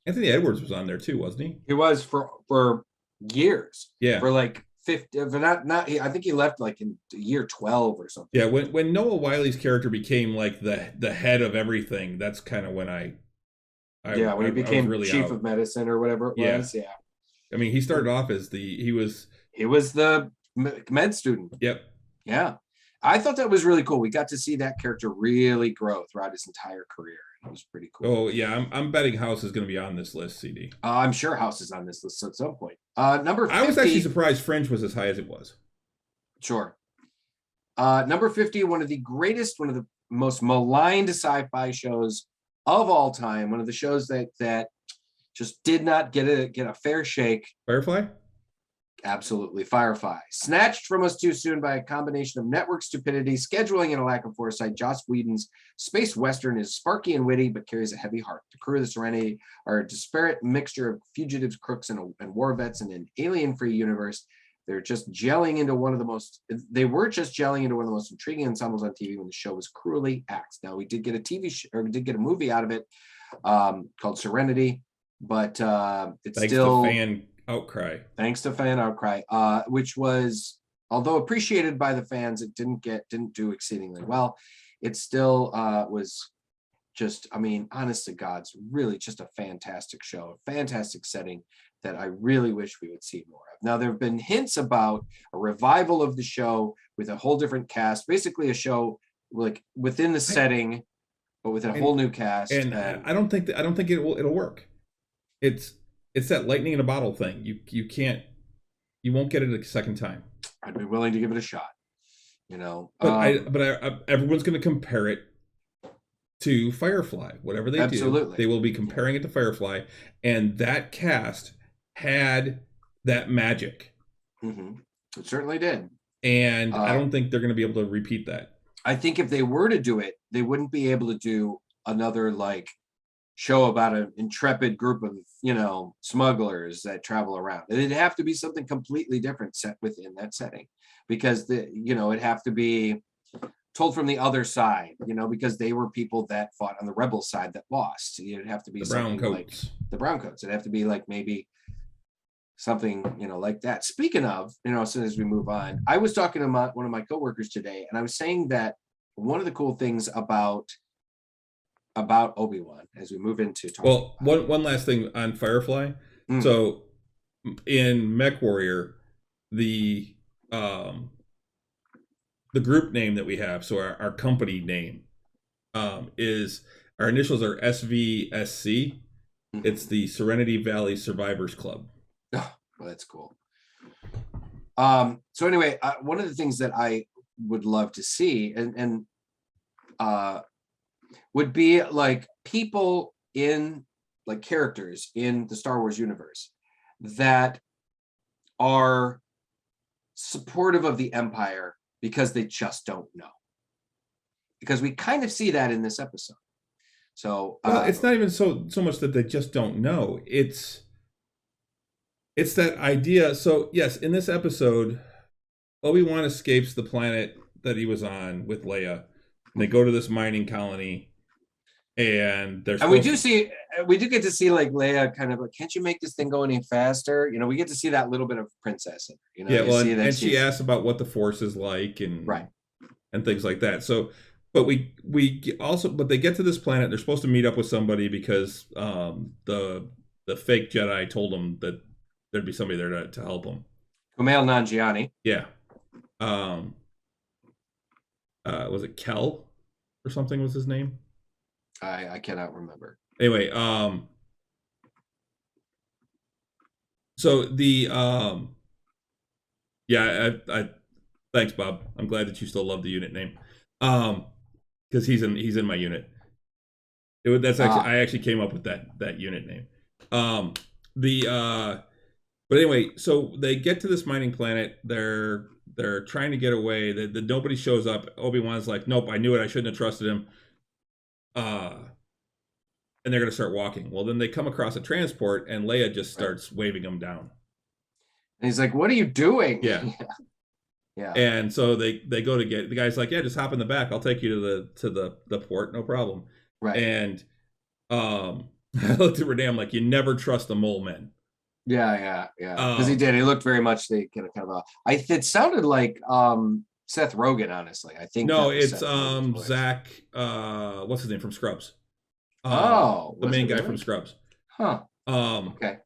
Anthony Edwards was on there too, wasn't he? He was for years. Yeah. For like 50, but not. I think he left like in year 12 or something. Yeah. When Noah Wiley's character became like the head of everything, that's kind of when when he became really chief of medicine or whatever it was. Yeah. I mean, he started off as he was the med student. Yep. Yeah. I thought that was really cool. We got to see that character really grow throughout his entire career. It was pretty cool. Oh yeah, I'm betting House is going to be on this list, CD. I'm sure House is on this list at some point. Number 50. I was actually surprised Fringe was as high as it was. Sure. Number 50, one of the most maligned sci-fi shows of all time. One of the shows that just did not get a fair shake. Firefly? Absolutely. Firefly. Snatched from us too soon by a combination of network stupidity, scheduling, and a lack of foresight, Joss Whedon's space western is sparky and witty, but carries a heavy heart. The crew of the Serenity are a disparate mixture of fugitives, crooks, and war vets in an alien-free universe. They were just gelling into one of the most intriguing ensembles on TV when the show was cruelly axed. Now, we did get we did get a movie out of it called Serenity, but Thanks to fan outcry, which was, although appreciated by the fans, it didn't do exceedingly well. It still was just, I mean, honest to God, it's really just a fantastic show, a fantastic setting. that I really wish we would see more of. Now, there have been hints about a revival of the show with a whole different cast, basically a show like within the setting, but with a whole new cast. And I don't think it'll work. It's that lightning in a bottle thing. You won't get it a second time. I'd be willing to give it a shot, you know. But everyone's going to compare it to Firefly. Whatever they do, they will be comparing it to Firefly, and that cast had that magic. It certainly did. And I don't think they're going to be able to repeat that. I think if they were to do it, they wouldn't be able to do another like show about an intrepid group of, you know, smugglers that travel around. It'd have to be something completely different set within that setting, because it'd have to be told from the other side, you know, because they were people that fought on the rebel side that lost. It'd have to be the brown coats. Like the brown coats. It'd have to be like maybe something, you know, like that. Speaking of, you know, as soon as we move on, I was talking to one of my coworkers today, and I was saying that one of the cool things about Obi-Wan as we move into talking one last thing on Firefly. So in Mech Warrior, the group name that we have, so our company name, is, our initials are SVSC. It's the Serenity Valley Survivors Club. Oh, well, that's cool. So anyway, one of the things that I would love to see and would be like people in, like, characters in the Star Wars universe that are supportive of the Empire because they just don't know. Because we kind of see that in this episode. So it's not even so much that they just don't know. It's that idea. So yes, in this episode, Obi-Wan escapes the planet that he was on with Leia. And they go to this mining colony, and we do get to see like Leia kind of like, can't you make this thing go any faster? You know, we get to see that little bit of princess in her, you know. Yeah, well, and she asks about what the Force is like, and and things like that. So, but but they get to this planet. They're supposed to meet up with somebody because the fake Jedi told them that there'd be somebody there to help them. Kumail Nanjiani. Yeah. Was it Kel or something was his name? I cannot remember. Anyway, so the I thanks, Bob. I'm glad that you still love the unit name. Because he's in my unit. I actually came up with that unit name. But anyway, so they get to this mining planet. They're trying to get away. Nobody shows up. Obi-Wan's like, nope, I knew it. I shouldn't have trusted him. And they're going to start walking. Well, then they come across a transport, and Leia just starts waving them down. And he's like, what are you doing? Yeah. Yeah. And so they go to get, the guy's like, yeah, just hop in the back. I'll take you to the port. No problem. Right. And I looked at Renee. I'm like, you never trust the mole men. Yeah. Because he did. He looked very much it sounded like Seth Rogen, honestly. I think no, it's Zach. What's his name from Scrubs? The main guy from Scrubs. Huh. Okay.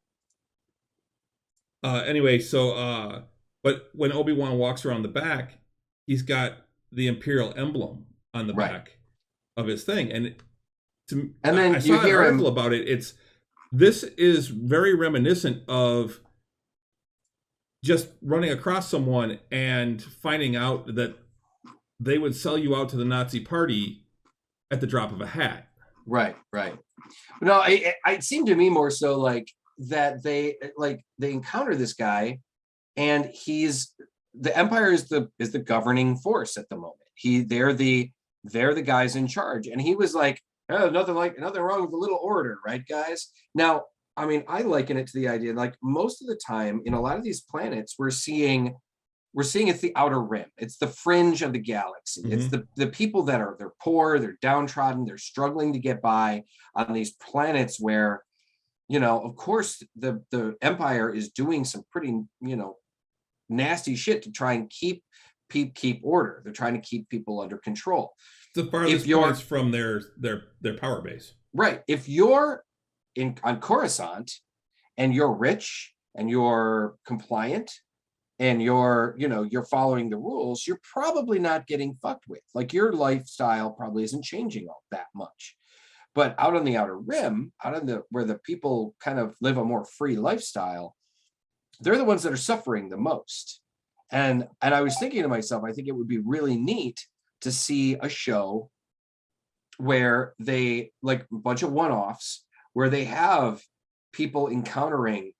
Anyway, so but when Obi-Wan walks around the back, he's got the Imperial emblem on the back of his thing, and then I saw an article about it. This is very reminiscent of just running across someone and finding out that they would sell you out to the Nazi party at the drop of a hat. Right. No, it seemed to me more so like that they encounter this guy, and the Empire is the governing force at the moment. They're the guys in charge, and he was like, oh, nothing wrong with a little order, right, guys? Now, I mean, I liken it to the idea, like, most of the time in a lot of these planets, we're seeing it's the outer rim. It's the fringe of the galaxy. Mm-hmm. It's the people they're poor, they're downtrodden, they're struggling to get by on these planets where, you know, of course, the Empire is doing some pretty, you know, nasty shit to try and keep order. They're trying to keep people under control. The farthest points from their power base. Right. If you're on Coruscant and you're rich and you're compliant and you're following the rules, you're probably not getting fucked with. Like your lifestyle probably isn't changing all that much. But out on the outer rim, out on where the people kind of live a more free lifestyle, they're the ones that are suffering the most. And I was thinking to myself, I think it would be really neat to see a show where they, like a bunch of one-offs, where they have people encountering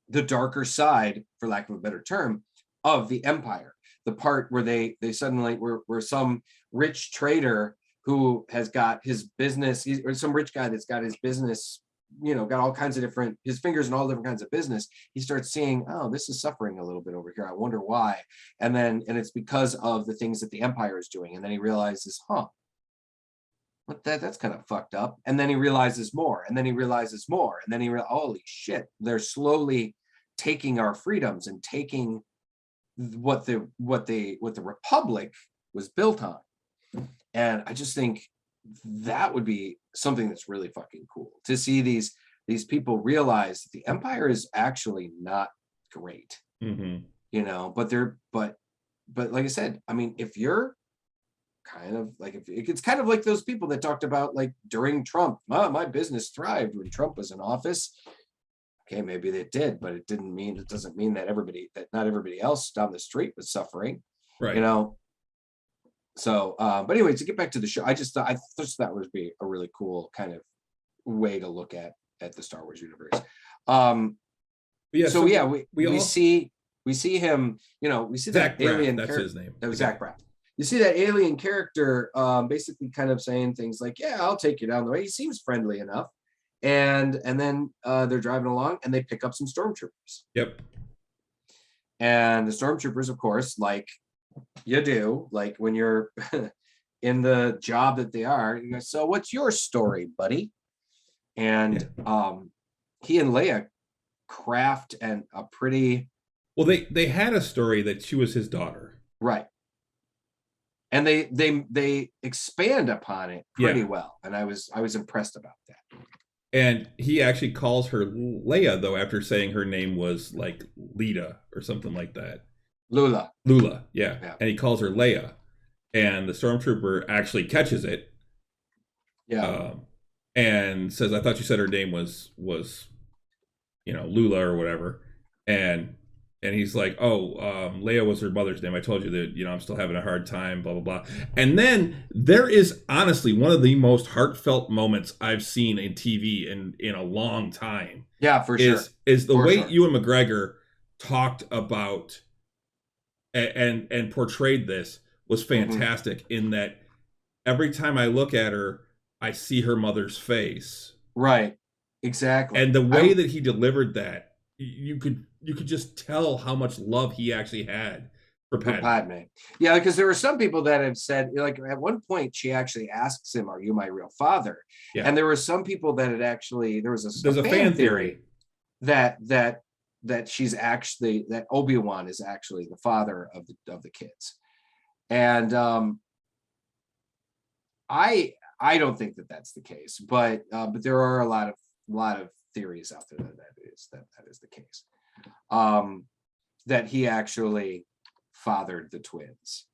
the darker side, for lack of a better term, of the empire. The part where they suddenly where some rich trader who has got his business, or some rich guy that's got his business, got all kinds of different, his fingers in all different kinds of business. He starts seeing, oh, this is suffering a little bit over here. I wonder why. And it's because of the things that the empire is doing. And then he realizes, but that's kind of fucked up. And then he realizes more, and then he realizes more, and then holy shit, they're slowly taking our freedoms and taking what the Republic was built on. And I just think that would be something that's really fucking cool to see these people realize that the empire is actually not great. But like I said, I mean, if you're kind of like, if it's kind of like those people that talked about, like, during Trump, my business thrived when Trump was in office. Okay, maybe it did, but it doesn't mean that not everybody else down the street was suffering, right? So, but anyway, to get back to the show, I just thought that would be a really cool kind of way to look at the Star Wars universe. We see him, we see Zach that alien Braff, that's his name. That was Zach Braff. You see that alien character basically kind of saying things like, yeah, I'll take you down the way. He seems friendly enough. And then they're driving along and they pick up some stormtroopers. Yep. And the stormtroopers, of course, like you do, like when you're in the job that they are, you go, so what's your story, buddy? And he and Leia craft and a pretty... Well, they had a story that she was his daughter. Right. And they expand upon it pretty well. And I was impressed about that. And he actually calls her Leia, though, after saying her name was like Lita or something like that. Lula, yeah. And he calls her Leia. And the stormtrooper actually catches it. Yeah. And says, I thought you said her name was Lula or whatever. And he's like, Leia was her mother's name. I told you that, I'm still having a hard time, blah, blah, blah. And then there is honestly one of the most heartfelt moments I've seen in TV in a long time. Yeah, for sure. Is the way Ewan McGregor talked about and portrayed this was fantastic in that every time I look at her, I see her mother's face. Right. Exactly. And the way that he delivered that, you could just tell how much love he actually had for Padme. Yeah, because there were some people that have said, like, at one point she actually asks him, "Are you my real father?" Yeah. And there were some people that had actually there's a fan theory that she's actually, that Obi-Wan is actually the father of the kids. And I don't think that that's the case, but there are a lot of theories out there that is the case. That he actually fathered the twins.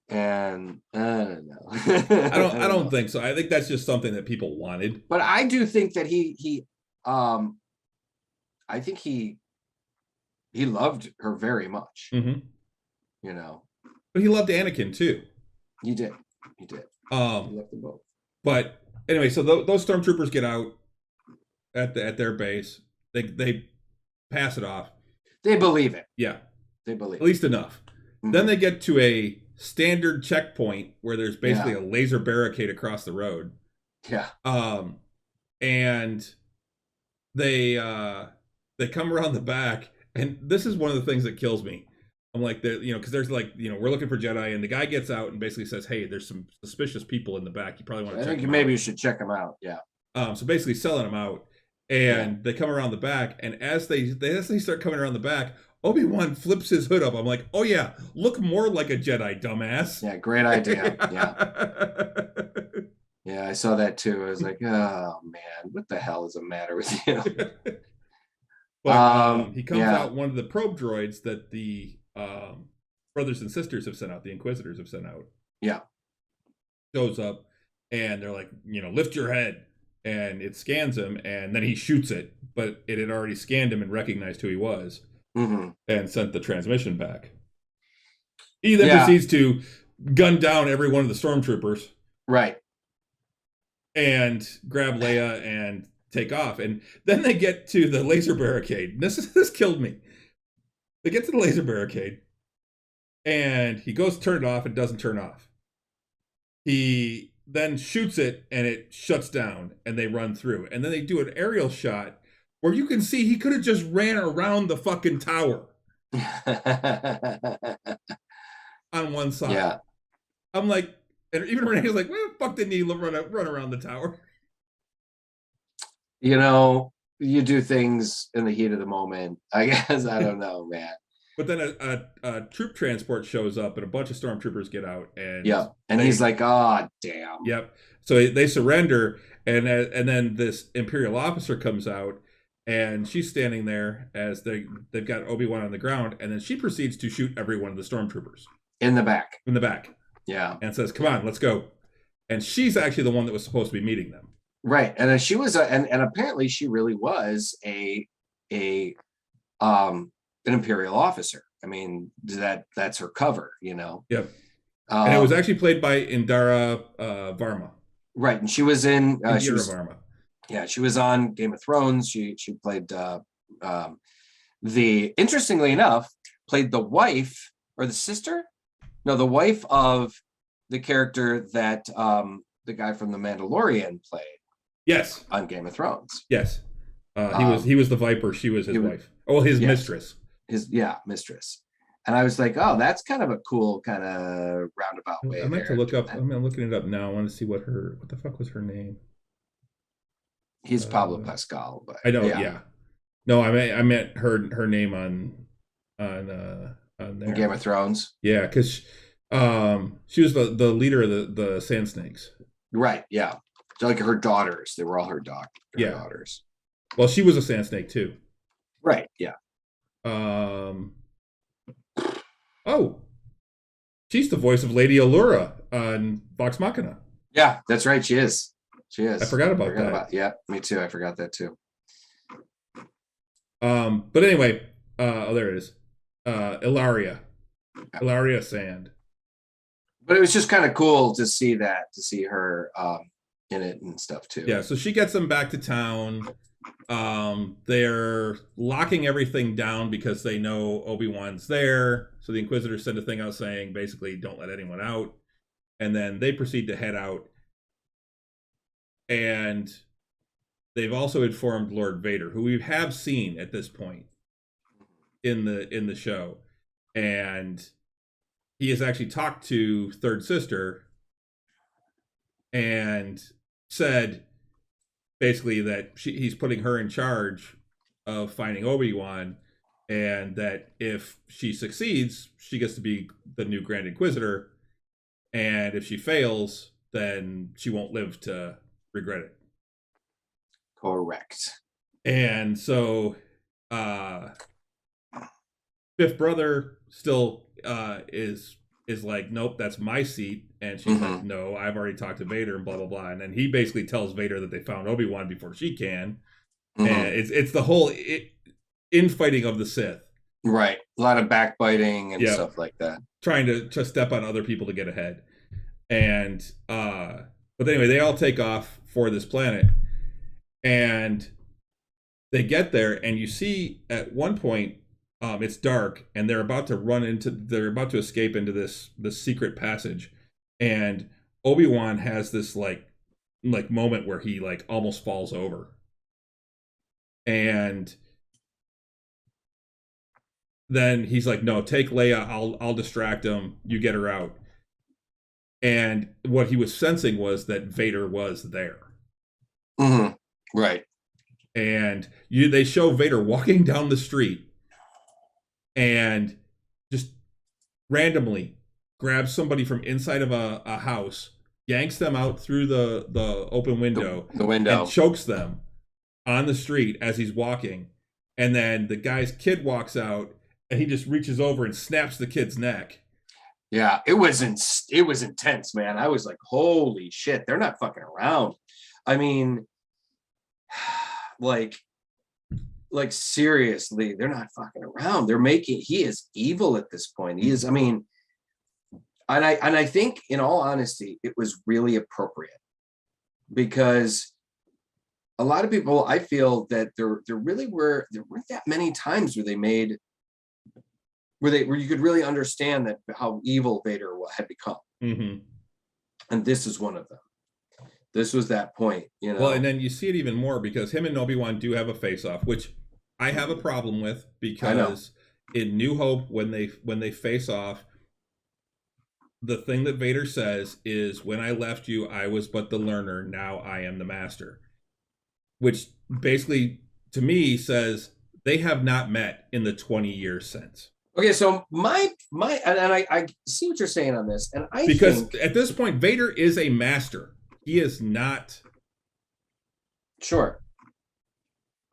And I don't know. I don't think so. I think that's just something that people wanted. But I do think that he loved her very much. Mm-hmm. But he loved Anakin too. He did. He loved them both. But anyway, so those stormtroopers get out at their base. They pass it off. They believe it. Yeah. They believe at least enough. Mm-hmm. Then they get to a standard checkpoint where there's basically a laser barricade across the road. Yeah. And they come around the back, and this is one of the things that kills me. I'm like, because there's like, we're looking for Jedi, and the guy gets out and basically says, "Hey, there's some suspicious people in the back. You probably want to check them out." Maybe you should check them out. Yeah. So basically selling them out, and they come around the back, and as they start coming around the back, Obi-Wan flips his hood up. I'm like, oh yeah, look more like a Jedi, dumbass. Yeah, great idea. Yeah. Yeah, I saw that too. I was like, oh man, what the hell is the matter with you? But he comes yeah. out one of the probe droids that the brothers and sisters have sent out, the Inquisitors have sent out. Yeah. Shows up, and they're like, lift your head. And it scans him, and then he shoots it. But it had already scanned him and recognized who he was. Mm-hmm. And sent the transmission back. He then proceeds to gun down every one of the stormtroopers. Right. And grab Leia and take off. And then they get to the laser barricade. This killed me. They get to the laser barricade. And he goes to turn it off and doesn't turn off. He then shoots it and it shuts down and they run through. And then they do an aerial shot where you can see he could have just ran around the fucking tower. On one side. Yeah. I'm like, and even Renee's like, where the fuck didn't he run around the tower? You do things in the heat of the moment. I guess. I don't know, man. But then a troop transport shows up and a bunch of stormtroopers get out. And he's like, oh, damn. Yep. So they surrender. And then this Imperial officer comes out. And she's standing there as they've got Obi-Wan on the ground. And then she proceeds to shoot every one of the stormtroopers. In the back. Yeah. And says, come on, let's go. And she's actually the one that was supposed to be meeting them. Right. And then she was, and apparently she really was an Imperial officer. I mean, that's her cover, Yep. And it was actually played by Indira Varma. Right. And she was in... Varma. Yeah, she was on Game of Thrones. She played interestingly enough, played the wife or the sister? No, the wife of the character that the guy from The Mandalorian played. Yes. On Game of Thrones. Yes. He was the Viper. She was his wife. Oh, his mistress. Mistress. And I was like, oh, that's kind of a cool kind of roundabout way. I meant to look up. I'm looking it up now. I want to see what the fuck was her name. He's Pablo Pascal, but I know. Yeah. No, I meant her name on there. Game of Thrones. Yeah, because she was the leader of the Sand Snakes. Right. Yeah. So like her daughters. They were all her daughters. Well, she was a Sand Snake too. Right. Yeah. Oh, she's the voice of Lady Allura on Vox Machina. Yeah, that's right. She is. I forgot about that. Yeah, me too. I forgot that too. But anyway, there it is. Ilaria Sand. But it was just kind of cool to see her in it and stuff too. Yeah, so she gets them back to town. They're locking everything down because they know Obi-Wan's there. So the Inquisitors send a thing out saying basically don't let anyone out. And then they proceed to head out. And they've also informed Lord Vader, who we have seen at this point in the show. And he has actually talked to Third Sister and said basically that he's putting her in charge of finding Obi-Wan, and that if she succeeds, she gets to be the new Grand Inquisitor, and if she fails, then she won't live to regret it. Correct. And so Fifth Brother still is like, nope, that's my seat. And she's like, no, I've already talked to Vader and blah, blah, blah. And then he basically tells Vader that they found Obi-Wan before she can. And it's the whole infighting of the Sith. Right. A lot of backbiting and stuff like that. Trying to step on other people to get ahead. And, but anyway, they all take off for this planet. And they get there, and you see at one point, it's dark, and they're about to escape into this secret passage, and Obi-Wan has this like moment where he like almost falls over, and then he's like, no, take Leia, I'll distract him, you get her out. And what he was sensing was that Vader was there. Right. And they show Vader walking down the street and just randomly grabs somebody from inside of a house, yanks them out through the open window, the window, and chokes them on the street as he's walking. And then the guy's kid walks out, and he just reaches over and snaps the kid's neck. Yeah, it was intense, man. I was like, holy shit, they're not fucking around. I mean, like seriously, they're not fucking around. He is evil at this point. He is, I mean, and I think, in all honesty, it was really appropriate, because a lot of people, I feel that there weren't that many times where you could really understand that how evil Vader had become. Mm-hmm. And this is one of them. This was that point, you know. Well, and then you see it even more because him and Obi-Wan do have a face-off, which I have a problem with, because in New Hope, when they face off, the thing that Vader says is, "When I left you, I was but the learner. Now I am the master," which basically, to me, says they have not met in the 20 years since. Okay, so my and I see what you're saying on this, and because at this point, Vader is a master. He is not. Sure.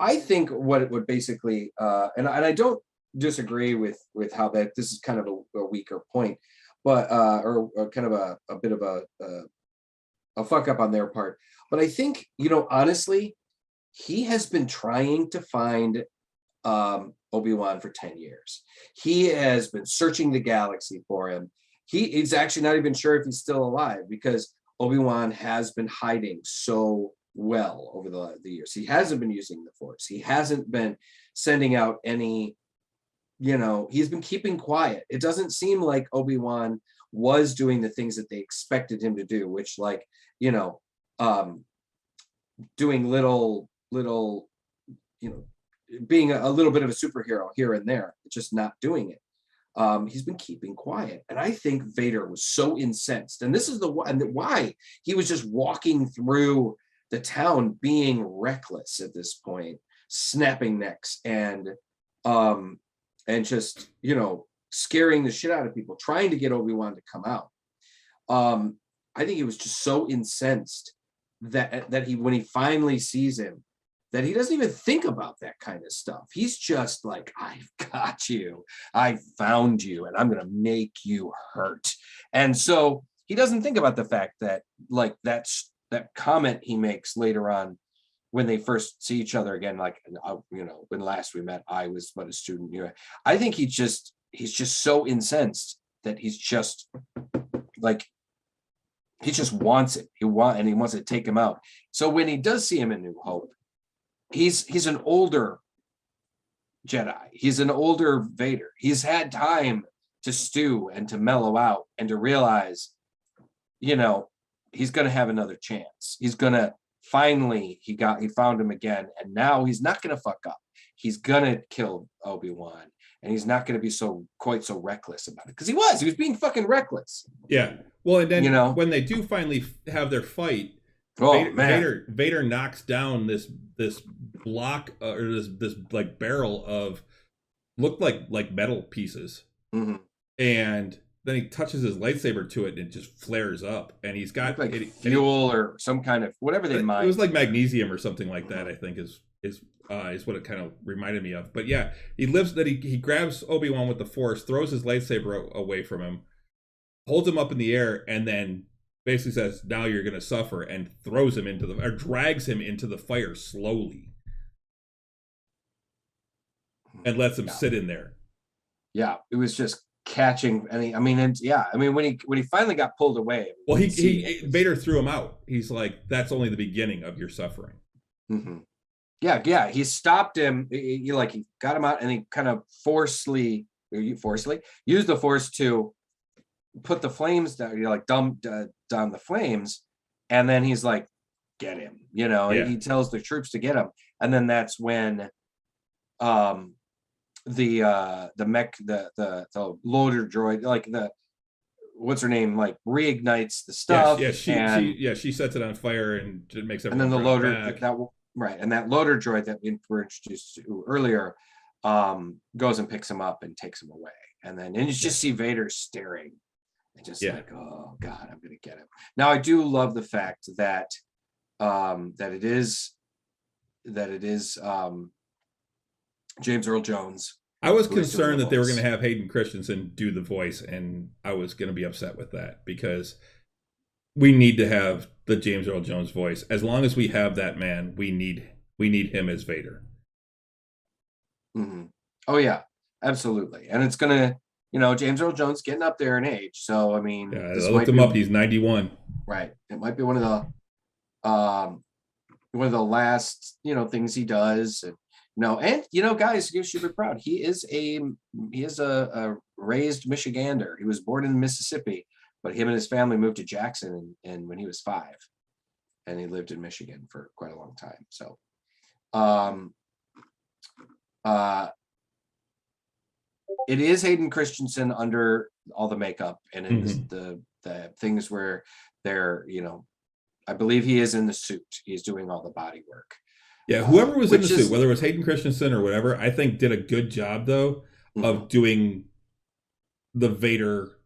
I think what it would basically, and I don't disagree with how that this is kind of a weaker point, but or kind of a bit of a fuck up on their part. But I think, you know, honestly, he has been trying to find Obi-Wan for 10 years. He has been searching the galaxy for him. He's actually not even sure if he's still alive, because Obi-Wan has been hiding so well over the years. He hasn't been using the Force. He hasn't been sending out any, you know, he's been keeping quiet. It doesn't seem like Obi-Wan was doing the things that they expected him to do, which, like, you know, doing little, you know, being a little bit of a superhero here and there, just not doing it. He's been keeping quiet. And I think Vader was so incensed. And this is why he was just walking through the town being reckless at this point, snapping necks and just, you know, scaring the shit out of people, trying to get Obi-Wan to come out. I think he was just so incensed that when he finally sees him, that he doesn't even think about that kind of stuff. He's just like, I've got you. I found you, and I'm going to make you hurt. And so he doesn't think about the fact that, like, that comment he makes later on when they first see each other again, like, you know, when last we met, I was but a student. You know, I think he's just so incensed that he's just like, he just wants it. He wants to take him out. So when he does see him in New Hope, he's an older Jedi. He's an older Vader. He's had time to stew and to mellow out and to realize, you know, he's going to have another chance. He's going to finally, he found him again. And now he's not going to fuck up. He's going to kill Obi-Wan, and he's not going to be quite so reckless about it. Because he was being fucking reckless. Yeah. Well, and then, you know, when they do finally have their fight, Vader knocks down this block or this like barrel of looked like metal pieces, mm-hmm. and then he touches his lightsaber to it and it just flares up, and he's got like fuel or some kind of whatever they mined. It was like magnesium or something like that, I think is what it kind of reminded me of. But yeah, he grabs Obi-Wan with the Force, throws his lightsaber away from him, holds him up in the air, and then basically says, "Now you're going to suffer," and throws him drags him into the fire slowly, and lets him sit in there. Yeah, it was just catching. When he finally got pulled away. Well, Vader threw him out. He's like, "That's only the beginning of your suffering." Mm-hmm. Yeah. He stopped him. He got him out, and he kind of forcefully used the Force to put the flames down. Dumped down the flames, and then he's like, "Get him!" You know, yeah. He tells the troops to get him, and then that's when the loader droid, like the what's her name, like reignites the stuff. She sets it on fire and it makes everyone. And then the loader that loader droid that we were introduced to earlier goes and picks him up and takes him away, and you just see Vader staring and just like, oh God, I'm gonna get him. Now I do love the fact that it is James Earl Jones. I was who is doing concerned the that they were voice. going to have Hayden Christensen do the voice, and I was going to be upset with that because we need to have the James Earl Jones voice. As long as we have that man, we need him as Vader. Mm-hmm. Oh yeah, absolutely. And it's gonna, James Earl Jones getting up there in age. So I mean, Yeah, this I might looked him be up. He's 91. right. It might be one of the last things he does. And guys, you should be proud. He is a raised Michigander. He was born in Mississippi, but him and his family moved to Jackson and when he was 5, and he lived in Michigan for quite a long time. So it is Hayden Christensen under all the makeup and in the things where they're, I believe he is in the suit. He's doing all the body work. Yeah, whoever was in the suit, whether it was Hayden Christensen or whatever, I think did a good job though of doing the Vader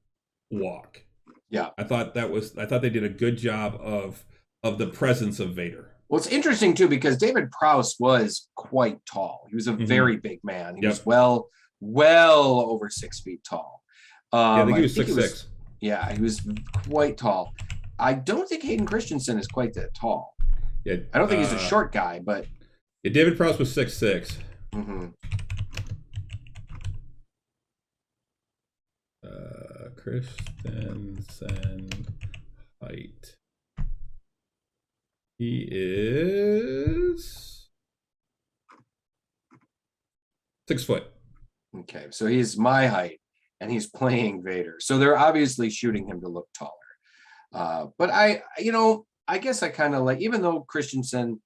walk. Yeah, I thought they did a good job of the presence of Vader. Well, it's interesting too because David Prowse was quite tall. He was a very big man. He was well over 6 feet tall. I think he was 6'6". Yeah, he was quite tall. I don't think Hayden Christensen is quite that tall. Yeah, I don't think he's a short guy, but David Prowse was 6'6". Christensen height. He is 6 foot. Okay, so he's my height, and he's playing Vader. So they're obviously shooting him to look taller. But I guess I kind of like, even though Christensen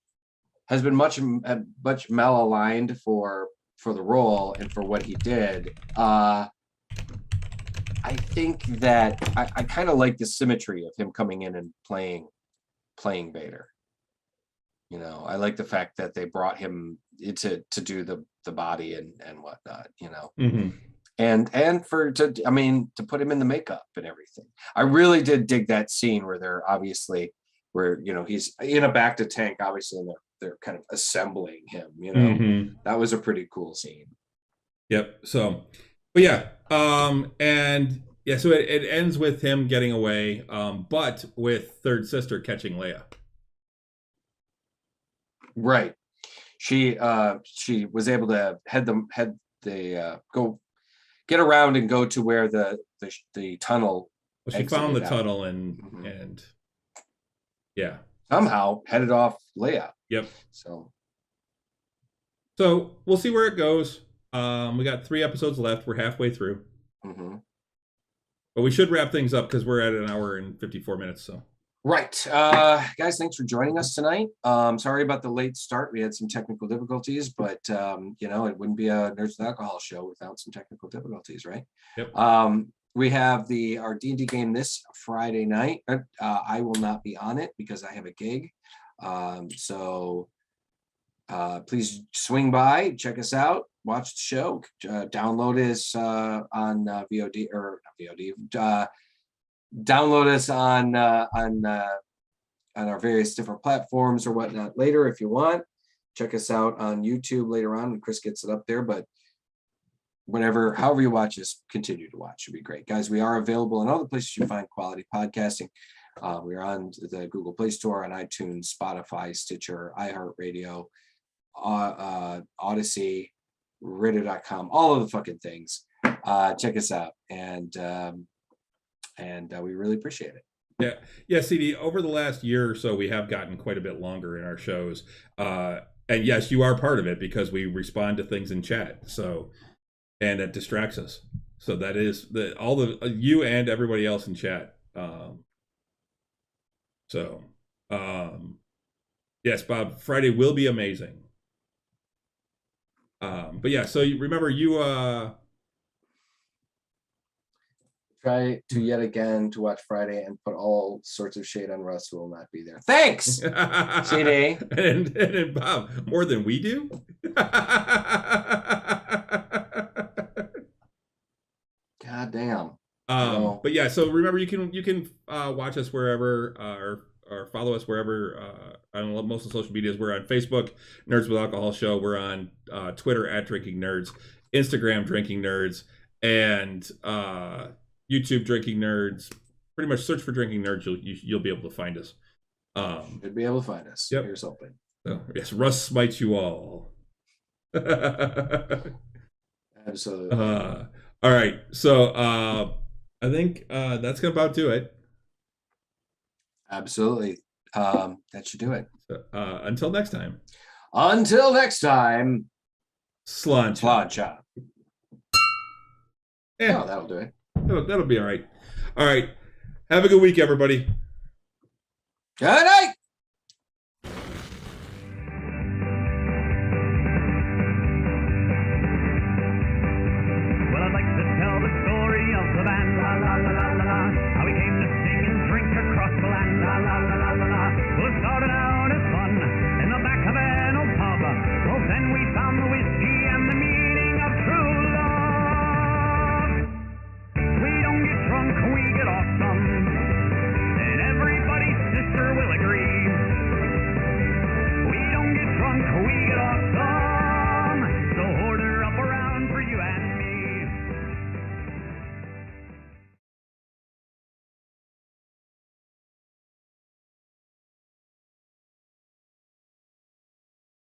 has been much malaligned for the role and for what he did, I think that I kind of like the symmetry of him coming in and playing Vader. I like the fact that they brought him to do the body and whatnot. And to put him in the makeup and everything. I really did dig that scene where they're obviously he's in a bacta tank, obviously, and they're kind of assembling him. That was a pretty cool scene. Yep. So, but yeah, so it ends with him getting away, but with Third Sister catching Leia. Right. She was able to go get around and go to where the tunnel. Well, she found the tunnel and yeah, somehow headed off Leia. Yep. So we'll see where it goes. We got 3 episodes left. We're halfway through. But we should wrap things up because we're at an hour and 54 minutes. So. Right. Guys, thanks for joining us tonight. Sorry about the late start. We had some technical difficulties, but it wouldn't be a Nerds with Alcohol show without some technical difficulties, right? Yep. We have our D&D game this Friday night. I will not be on it because I have a gig. So please swing by, check us out, watch the show, download us on VOD or not VOD. Download us on our various different platforms or whatnot later if you want. Check us out on YouTube later on when Chris gets it up there. But however you watch us, continue to watch. Should be great, guys. We are available in all the places you find quality podcasting. We are on the Google Play Store, on iTunes, Spotify, Stitcher, iHeartRadio, Odyssey, Reddit.com, all of the fucking things. Check us out, and we really appreciate it. Yeah, CD, over the last year or so, we have gotten quite a bit longer in our shows. And yes, you are part of it because we respond to things in chat. So, and it distracts us. So that is you and everybody else in chat. Yes, Bob, Friday will be amazing. But yeah, so remember try to yet again to watch Friday and put all sorts of shade on Russ, who will not be there. Thanks, CD. and Bob, more than we do. God damn. But yeah, so remember you can watch us wherever our or follow us wherever on most of the social medias. We're on Facebook, Nerds with Alcohol Show. We're on Twitter at Drinking Nerds, Instagram Drinking Nerds, and YouTube Drinking Nerds. Pretty much search for Drinking Nerds. You'll be able to find us. Should be able to find us. Yep. Here's hoping. So, yes, Russ smites you all. Absolutely. All right. So I think that's gonna about do it. Absolutely. That should do it. So, until next time. Until next time. Slancha. Chop. Yeah. Oh, that'll do it. That'll be all right. All right. Have a good week, everybody. Good night.